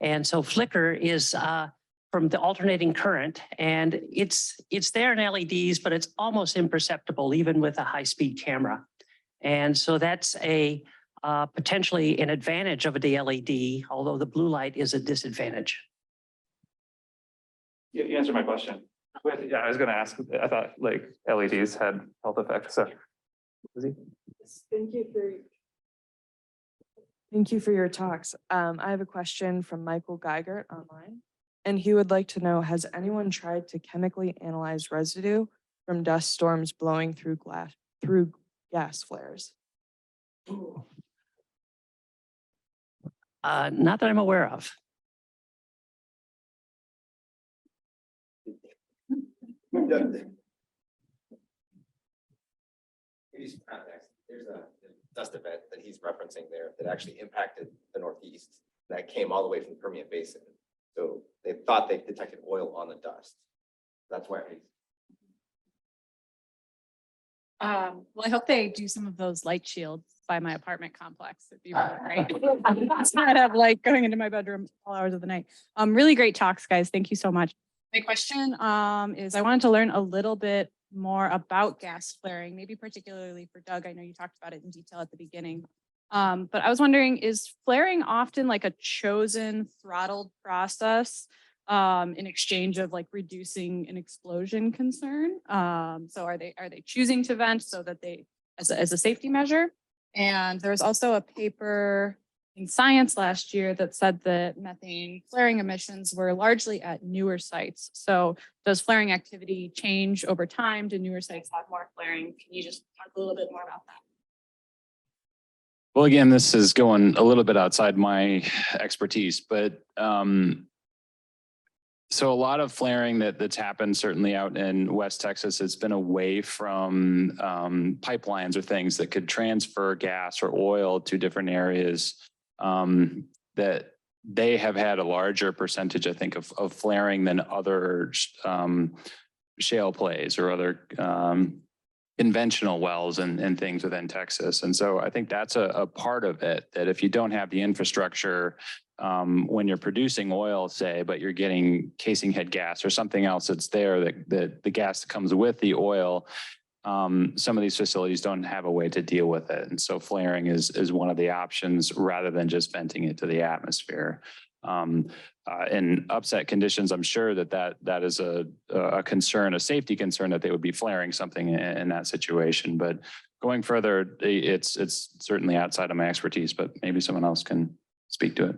And so flicker is from the alternating current, and it's there in LEDs, but it's almost imperceptible even with a high-speed camera. And so that's potentially an advantage of a LED, although the blue light is a disadvantage. You answered my question. Yeah, I was going to ask, I thought LEDs had health effects. So, Lizzie? Thank you for your talks. I have a question from Michael Geigert online, and he would like to know, has anyone tried to chemically analyze residue from dust storms blowing through gas flares? Not that I'm aware of. There's a dust event that he's referencing there that actually impacted the Northeast that came all the way from the Permian Basin. So they thought they detected oil on the dust. That's why. Well, I hope they do some of those light shields by my apartment complex. It'd be really great. Instead of going into my bedroom all hours of the night. Really great talks, guys. Thank you so much. My question is I wanted to learn a little bit more about gas flaring, maybe particularly for Doug. I know you talked about it in detail at the beginning. But I was wondering, is flaring often like a chosen throttled process in exchange of reducing an explosion concern? So are they choosing to vent so that they as a safety measure? And there's also a paper in Science last year that said that methane flaring emissions were largely at newer sites. So does flaring activity change over time? Do newer sites have more flaring? Can you just talk a little bit more about that? Well, again, this is going a little bit outside my expertise, but so a lot of flaring that's happened certainly out in West Texas, it's been away from pipelines or things that could transfer gas or oil to different areas that they have had a larger percentage, I think, of flaring than other shale plays or other conventional wells and things within Texas. And so I think that's a part of it, that if you don't have the infrastructure when you're producing oil, say, but you're getting casing head gas or something else that's there, that the gas that comes with the oil, some of these facilities don't have a way to deal with it. And so flaring is one of the options rather than just venting it to the atmosphere. In upset conditions, I'm sure that is a concern, a safety concern, that they would be flaring something in that situation. But going further, it's certainly outside of my expertise, but maybe someone else can speak to it.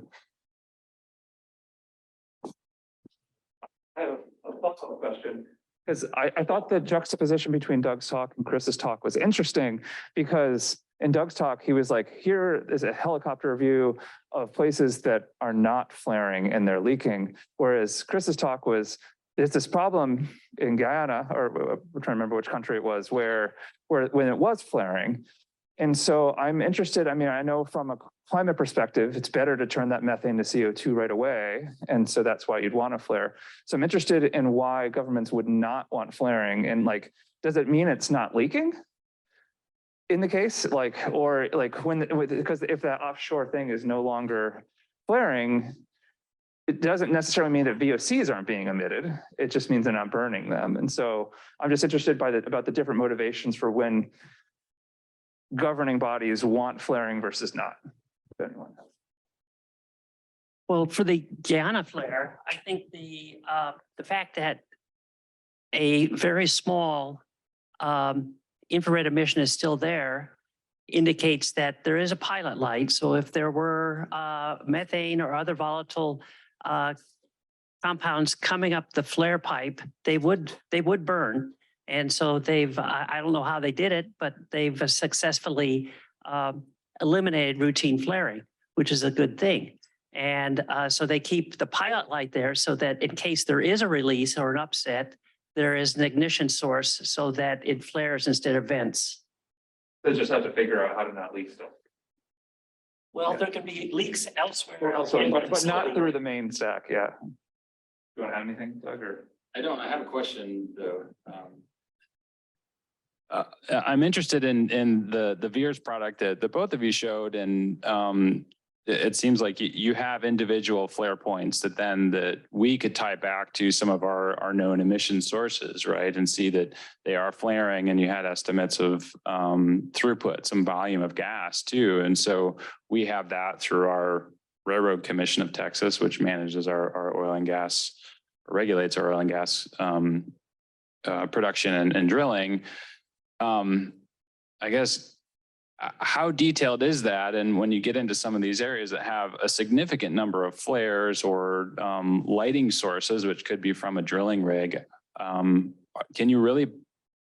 I have a follow-up question, because I thought the juxtaposition between Doug's talk and Chris's talk was interesting, because in Doug's talk, he was like, here is a helicopter view of places that are not flaring and they're leaking. Whereas Chris's talk was, there's this problem in Guyana, or we're trying to remember which country it was, where when it was flaring. And so I'm interested, I mean, I know from a climate perspective, it's better to turn that methane to CO2 right away. And so that's why you'd want to flare. So I'm interested in why governments would not want flaring. And like, does it mean it's not leaking in the case? Like, or like because if that offshore thing is no longer flaring, it doesn't necessarily mean that VOCs aren't being emitted. It just means they're not burning them. And so I'm just interested about the different motivations for when governing bodies want flaring versus not. If anyone has. Well, for the Guyana flare, I think the fact that a very small infrared emission is still there indicates that there is a pilot light. So if there were methane or other volatile compounds coming up the flare pipe, they would burn. And so they've, I don't know how they did it, but they've successfully eliminated routine flaring, which is a good thing. And so they keep the pilot light there so that in case there is a release or an upset, there is an ignition source so that it flares instead of vents. They just have to figure out how to not leak still. Well, there can be leaks elsewhere. But not through the main stack, yeah. You want to add anything, Doug, or? I have a question though. I'm interested in the VIIRS product that both of you showed, and it seems like you have individual flare points that we could tie back to some of our known emission sources, right? And see that they are flaring, and you had estimates of throughput, some volume of gas too. And so we have that through our Railroad Commission of Texas, which manages our oil and gas, regulates our oil and gas production and drilling. I guess, how detailed is that? And when you get into some of these areas that have a significant number of flares or lighting sources, which could be from a drilling rig, can you really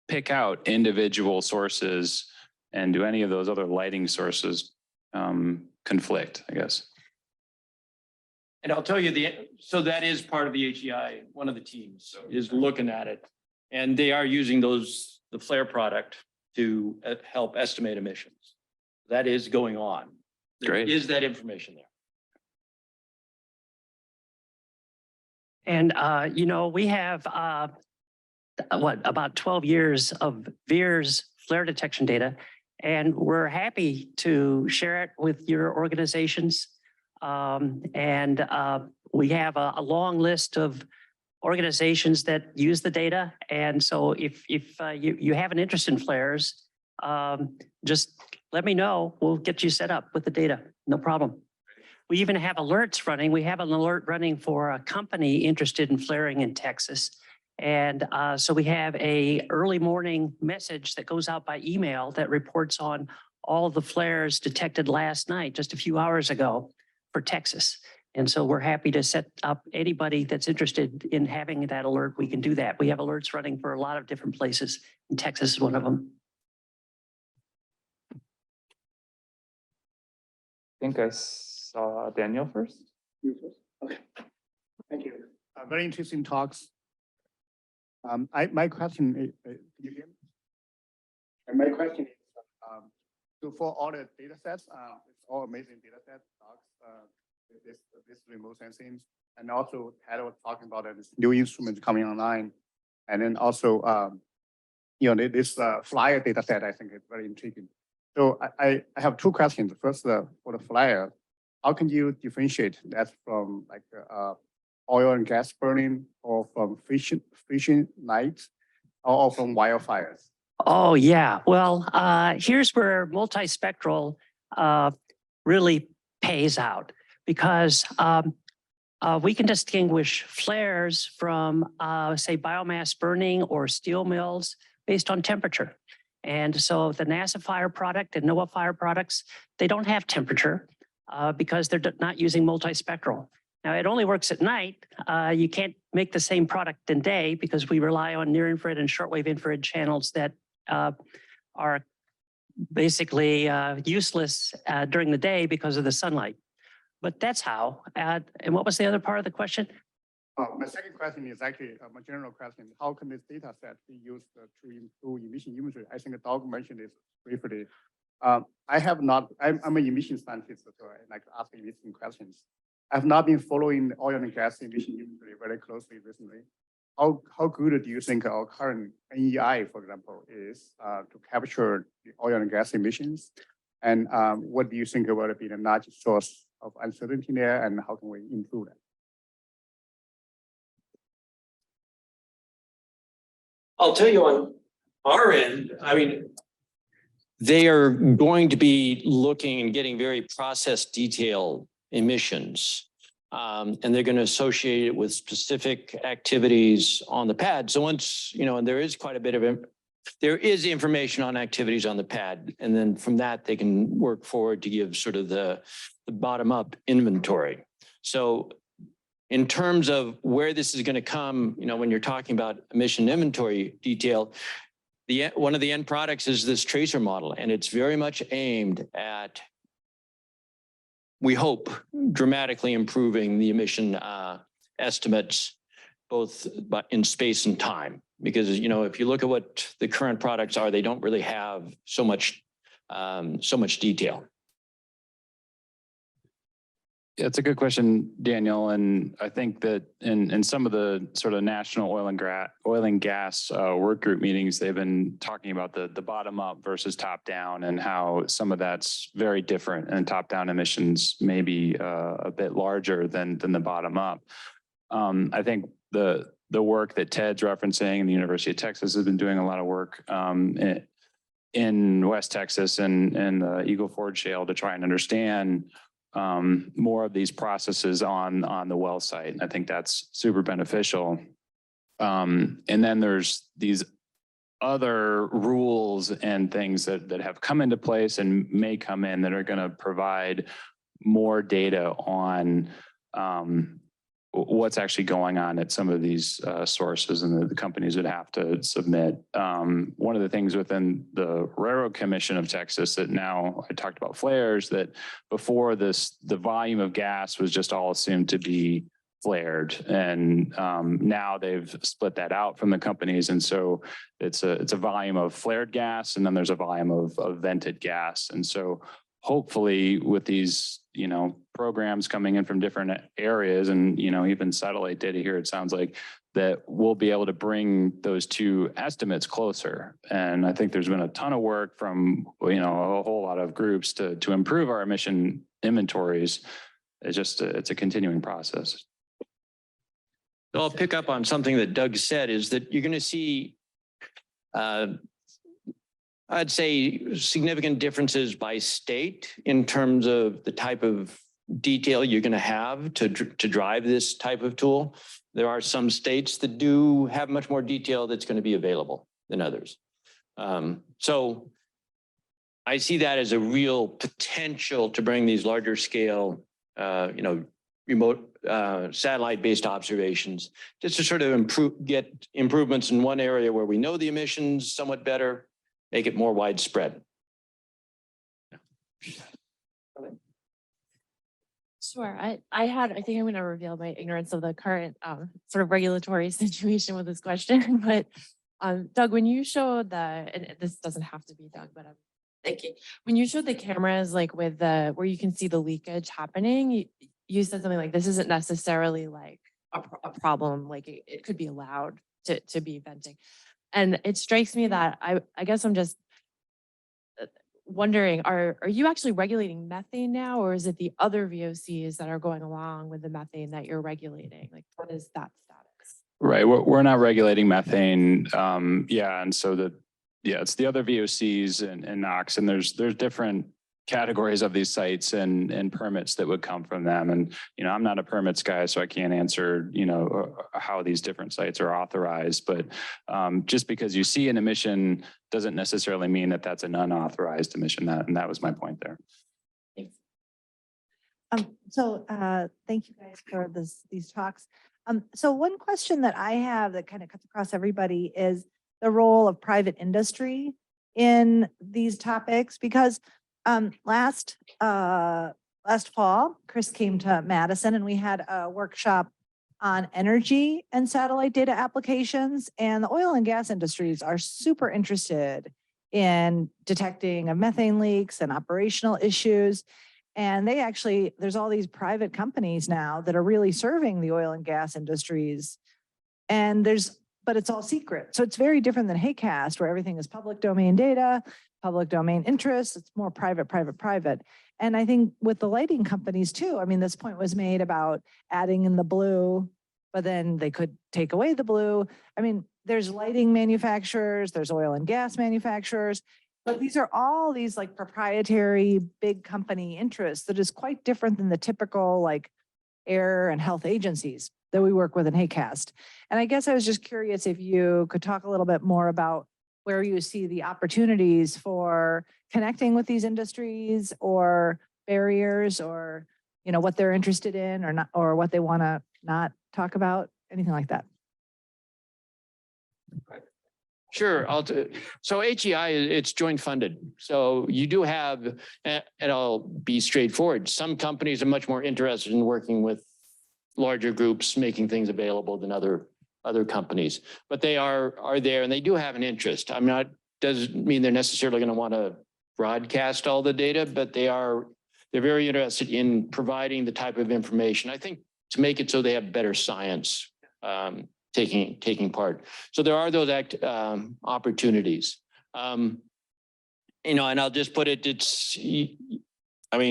pick out individual sources, and do any of those other lighting sources conflict, I guess? And I'll tell you so that is part of the HEI, one of the teams is looking at it. And they are using the flare product to help estimate emissions. That is going on. Great. Is that information there? And, you know, we have, about 12 years of VIIRS flare detection data, and we're happy to share it with your organizations. We have a long list of organizations that use the data. And so if you have an interest in flares, just let me know. We'll get you set up with the data. No problem. We even have alerts running. We have an alert running for a company interested in flaring in Texas. And so we have a early morning message that goes out by email that reports on all the flares detected last night, just a few hours ago for Texas. And so we're happy to set up anybody that's interested in having that alert. We can do that. We have alerts running for a lot of different places, and Texas is one of them. I think I saw Daniel first. You first? Okay. Thank you. Very interesting talks. My question is, you hear me? And my question is, so for all the data sets, it's all amazing data sets, this remote sensing, and also Ted was talking about this new instruments coming online, and then also, this flyer data set, I think is very intriguing. So I have two questions. First, for the flyer, how can you differentiate that from like oil and gas burning, or from fishing nights, or from wildfires? Oh, yeah. Well, here's where multispectral really pays out, because we can distinguish flares from, say, biomass burning or steel mills based on temperature. And so the NASA fire product and NOAA fire products, they don't have temperature because they're not using multispectral. Now, it only works at night. You can't make the same product in day because we rely on near infrared and shortwave infrared channels that are basically useless during the day because of the sunlight. But that's how. And what was the other part of the question? My second question is actually a more general question. How can this data set be used to improve emission inventory? I think Doug mentioned this briefly. I'm an emission scientist, so I like to ask emission questions. I've not been following oil and gas emission inventory very closely recently. How good do you think our current NEI, for example, is to capture the oil and gas emissions? And what do you think will be the largest source of uncertainty there, and how can we improve that? I'll tell you on our end, I mean, they are going to be looking and getting very process detailed emissions. And they're going to associate it with specific activities on the pad. So once, and there is quite a bit of, there is information on activities on the pad. And then from that, they can work forward to give sort of the bottom up inventory. So in terms of where this is going to come, when you're talking about emission inventory detail, one of the end products is this tracer model, and it's very much aimed at, we hope, dramatically improving the emission estimates, both in space and time. Because, if you look at what the current products are, they don't really have so much detail. Yeah, it's a good question, Daniel. And I think that in some of the sort of national oil and gas work group meetings, they've been talking about the bottom up versus top down, and how some of that's very different. And top down emissions may be a bit larger than the bottom up. I think the work that Ted's referencing and the University of Texas has been doing a lot of work in West Texas and the Eagle Ford Shale to try and understand more of these processes on the well site. And I think that's super beneficial. And then there's these other rules and things that have come into place and may come in that are going to provide more data on what's actually going on at some of these sources, and the companies would have to submit. One of the things within the Railroad Commission of Texas that now, I talked about flares, that before this, the volume of gas was just all assumed to be flared. And now they've split that out from the companies. And so it's a volume of flared gas, and then there's a volume of vented gas. And so hopefully with these, programs coming in from different areas, and, even satellite data here, it sounds like that we'll be able to bring those two estimates closer. And I think there's been a ton of work from, a whole lot of groups to improve our emission inventories. It's a continuing process. So I'll pick up on something that Doug said, is that you're going to see, I'd say, significant differences by state in terms of the type of detail you're going to have to drive this type of tool. There are some states that do have much more detail that's going to be available than others. So I see that as a real potential to bring these larger scale, remote satellite-based observations, just to sort of get improvements in one area where we know the emissions somewhat better, make it more widespread. Sure. I think I'm going to reveal my ignorance of the current sort of regulatory situation with this question. But Doug, when you showed and this doesn't have to be Doug, but I'm thinking, when you showed the cameras like with where you can see the leakage happening, you said something like this isn't necessarily like a problem, like it could be allowed to be venting. And it strikes me that I guess I'm just wondering, are you actually regulating methane now, or is it the other VOCs that are going along with the methane that you're regulating? Like, what is that status? Right, we're not regulating methane. Yeah, and so it's the other VOCs and NOx, and there's different categories of these sites and permits that would come from them. And, I'm not a permits guy, so I can't answer, how these different sites are authorized. But just because you see an emission doesn't necessarily mean that that's an unauthorized emission. And that was my point there. Thank you guys for these talks. So one question that I have that kind of cuts across everybody is the role of private industry in these topics, because last fall, Chris came to Madison and we had a workshop on energy and satellite data applications, and the oil and gas industries are super interested in detecting of methane leaks and operational issues. And there's all these private companies now that are really serving the oil and gas industries. But it's all secret. So it's very different than HAQAST, where everything is public domain data, public domain interest. It's more private. And I think with the lighting companies too, this point was made about adding in the blue, but then they could take away the blue. There's lighting manufacturers, there's oil and gas manufacturers, but these are all these like proprietary big company interests that is quite different than the typical like air and health agencies that we work with in HAQAST. And I guess I was just curious if you could talk a little bit more about where you see the opportunities for connecting with these industries or barriers, or what they're interested in or not, or what they want to not talk about, anything like that. Sure. So HEI, it's joint funded. So you do have, and I'll be straightforward, some companies are much more interested in working with larger groups, making things available than other companies, but they are there and they do have an interest. Doesn't mean they're necessarily going to want to broadcast all the data, but they're very interested in providing the type of information, I think, to make it so they have better science taking part. So there are those opportunities. And I'll just put it, you have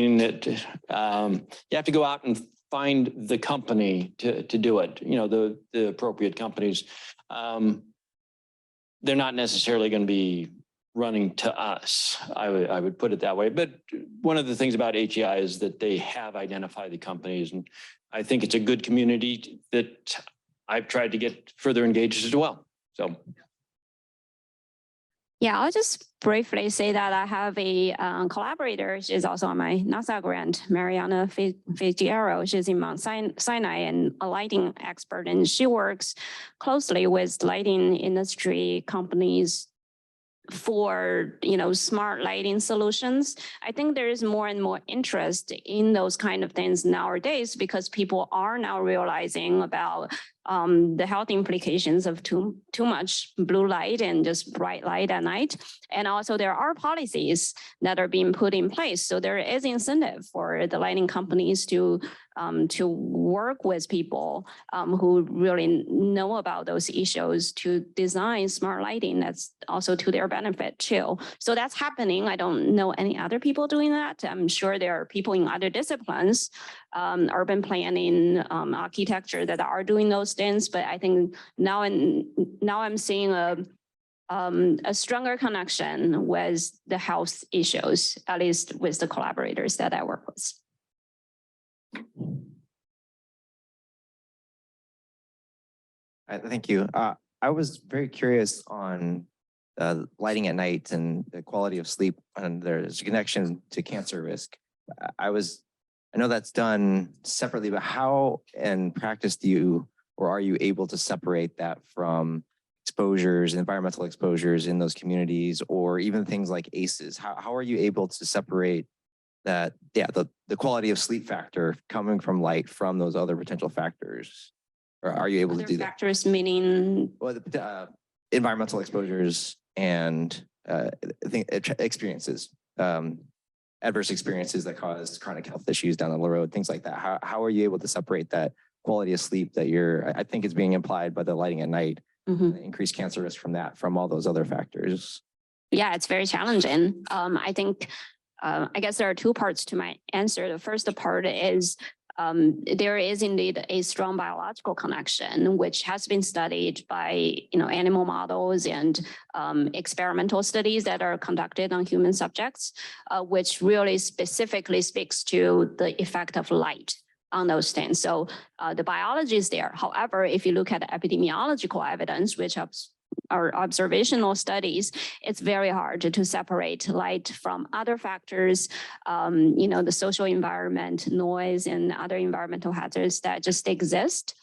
to go out and find the company to do it, the appropriate companies. They're not necessarily going to be running to us. I would put it that way. But one of the things about HEI is that they have identified the companies, and I think it's a good community that I've tried to get further engaged as well. So. Yeah, I'll just briefly say that I have a collaborator. She's also on my NASA grant, Mariana Figueroa. She's in Mount Sinai and a lighting expert, and she works closely with lighting industry companies for smart lighting solutions. I think there is more and more interest in those kind of things nowadays because people are now realizing about the health implications of too much blue light and just bright light at night. And also there are policies that are being put in place. So there is incentive for the lighting companies to work with people who really know about those issues to design smart lighting that's also to their benefit too. So that's happening. I don't know any other people doing that. I'm sure there are people in other disciplines, urban planning, architecture that are doing those things. But I think now I'm seeing a stronger connection with the health issues, at least with the collaborators that I work with. Thank you. I was very curious on lighting at night and the quality of sleep, and there's a connection to cancer risk. I know that's done separately, but how in practice are you able to separate that from exposures, environmental exposures in those communities, or even things like ACEs? How are you able to separate that, the quality of sleep factor coming from light from those other potential factors? Or are you able to Other do that? factors meaning, Well, environmental exposures and experiences, adverse experiences that cause chronic health issues down the road, things like that. How are you able to separate that quality of sleep that I think is being implied by the lighting at night, increased cancer risk from all those other factors? yeah, it's very challenging. I think, I guess there are two parts to my answer. The first part is there is indeed a strong biological connection, which has been studied by animal models and experimental studies that are conducted on human subjects, which really specifically speaks to the effect of light on those things. So the biology is there. However, if you look at the epidemiological evidence, which are observational studies, it's very hard to separate light from other factors, the social environment, noise, and other environmental hazards that just exist.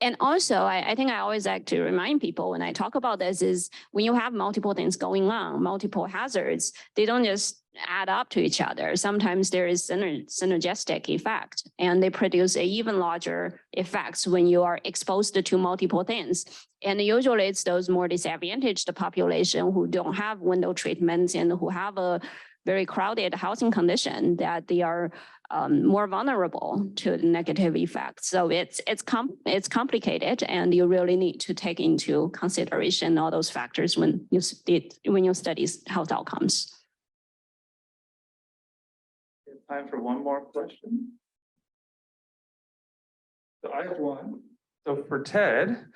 And also, I think I always like to remind people when I talk about this is when you have multiple things going on, multiple hazards, they don't just add up to each other. Sometimes there is synergistic effect, and they produce even larger effects when you are exposed to multiple things. And usually it's those more disadvantaged population who don't have window treatments and who have a very crowded housing condition that they are more vulnerable to the negative effects. So it's complicated, and you really need to take into consideration all those factors when you study health outcomes. Time for one more question. So I have one. So for Ted,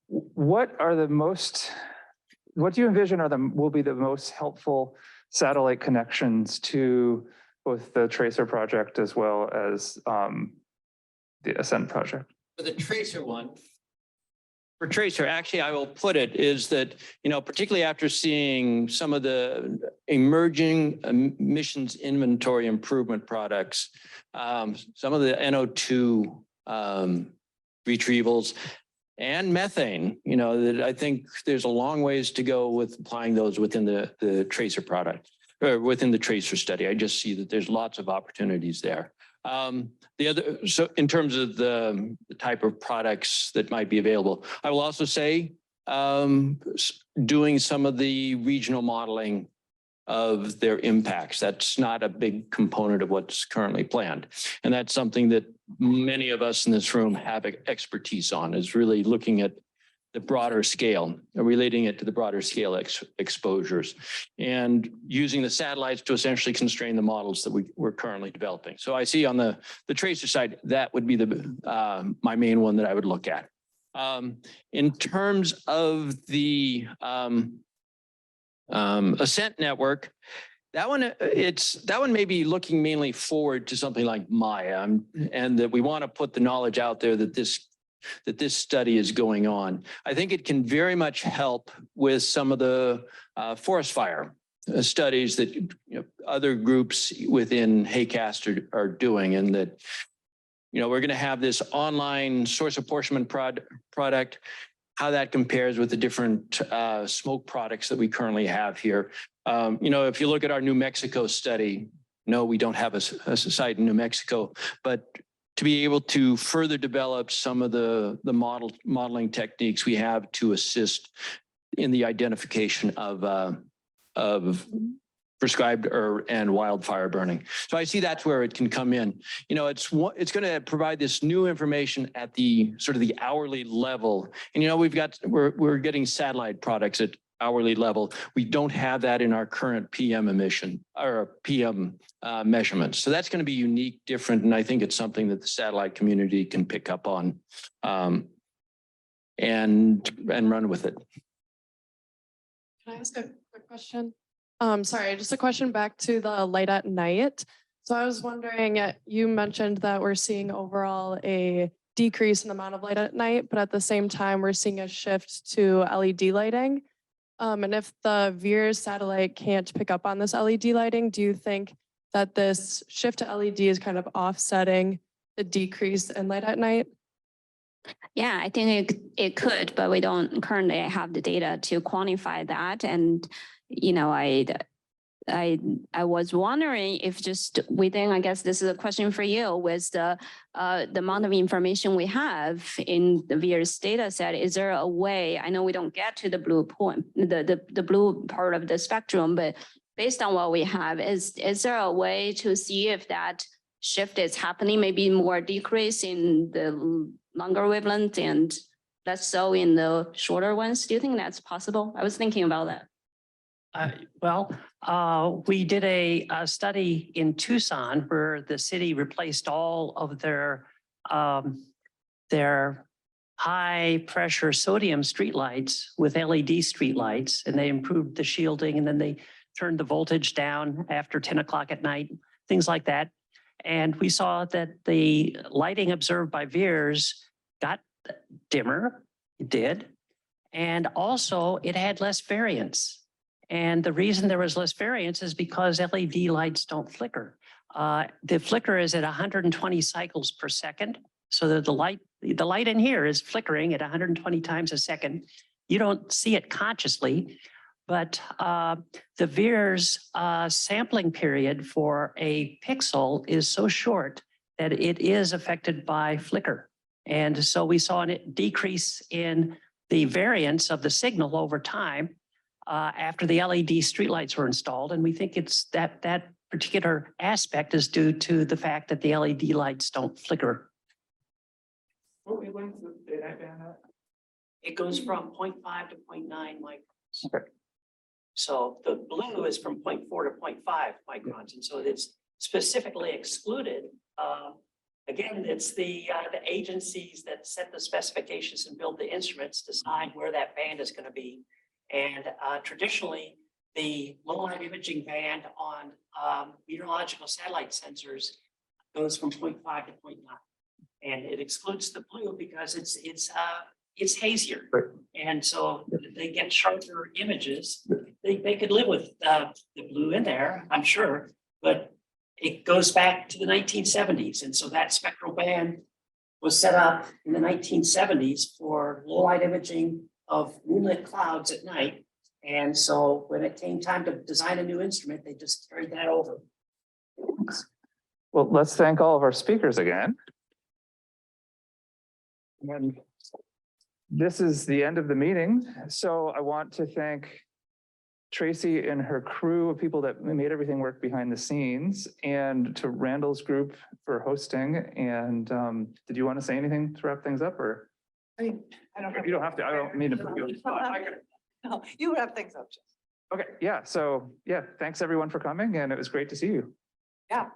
what do you envision will be the most helpful satellite connections to both the Tracer project as well as the ASCENT project? For the Tracer one, for Tracer, actually, I will put it is that, particularly after seeing some of the emerging emissions inventory improvement products, some of the NO2 retrievals and methane, that I think there's a long ways to go with applying those within the Tracer product or within the Tracer study. I just see that there's lots of opportunities there. So in terms of the type of products that might be available, I will also say doing some of the regional modeling of their impacts. That's not a big component of what's currently planned. And that's something that many of us in this room have expertise on, is really looking at the broader scale, relating it to the broader scale exposures, and using the satellites to essentially constrain the models that we're currently developing. So I see on the Tracer side, that would be my main one that I would look at. In terms of the ASCENT network, that one may be looking mainly forward to something like Maya, and that we want to put the knowledge out there that this study is going on. I think it can very much help with some of the forest fire studies that other groups within HAQAST are doing, and that we're going to have this online source apportionment product, how that compares with the different smoke products that we currently have here. If you look at our New Mexico study, no, we don't have a site in New Mexico, but to be able to further develop some of the modeling techniques we have to assist in the identification of prescribed and wildfire burning. So I see that's where it can come in. It's going to provide this new information at the sort of the hourly level. And we're getting satellite products at hourly level. We don't have that in our current PM emission or PM measurements. So that's going to be unique, different, and I think it's something that the satellite community can pick up on and run with it. Can I ask a quick question? Sorry, just a question back to the light at night. So I was wondering, you mentioned that we're seeing overall a decrease in the amount of light at night, but at the same time, we're seeing a shift to LED lighting. And if the VIIRS satellite can't pick up on this LED lighting, do you think that this shift to LED is kind of offsetting the decrease in light at night? Yeah, I think it could, but we don't currently have the data to quantify that. And, you know, I was wondering if just within, I guess this is a question for you, with the amount of information we have in the VIIRS data set, is there a way, I know we don't get to the blue point, the blue part of the spectrum, but based on what we have, is there a way to see if that shift is happening, maybe more decrease in the longer wavelength and less so in the shorter ones? Do you think that's possible? I was thinking about that. We did a study in Tucson where the city replaced all of their high pressure sodium streetlights with LED streetlights, and they improved the shielding, and then they turned the voltage down after 10 o'clock at night, things like that. And we saw that the lighting observed by VIIRS got dimmer, it did, and also it had less variance. And the reason there was less variance is because LED lights don't flicker. The flicker is at 120 cycles per second. So that the light in here is flickering at 120 times a second. You don't see it consciously, but the VIIRS sampling period for a pixel is so short that it is affected by flicker. And so we saw a decrease in the variance of the signal over time after the LED streetlights were installed. And we think it's that particular aspect is due to the fact that the LED lights don't flicker. What wavelengths is that band at? It goes from 0.5 to 0.9 microns. Okay. So the blue is from 0.4 to 0.5 microns. And so it's specifically excluded. Again, it's the agencies that set the specifications and build the instruments decide where that band is going to be. And traditionally, the low light imaging band on meteorological satellite sensors goes from 0.5 to 0.9. And it excludes the blue because it's hazier. Right. And so they get sharper images. They could live with the blue in there, I'm sure, but it goes back to the 1970s. And so that spectral band was set up in the 1970s for low light imaging of moonlit clouds at night. And so when it came time to design a new instrument, they just carried that over. Well, let's thank all of our speakers again. And this is the end of the meeting. So I want to thank Tracy and her crew of people that made everything work behind the scenes, and to Randall's group for hosting. And did you want to say anything to wrap things up, or? I don't You don't have to. I don't mean to put you on the spot. No, you wrap things up. Okay, yeah. So yeah, thanks everyone for coming, and it was great to see you. Yeah.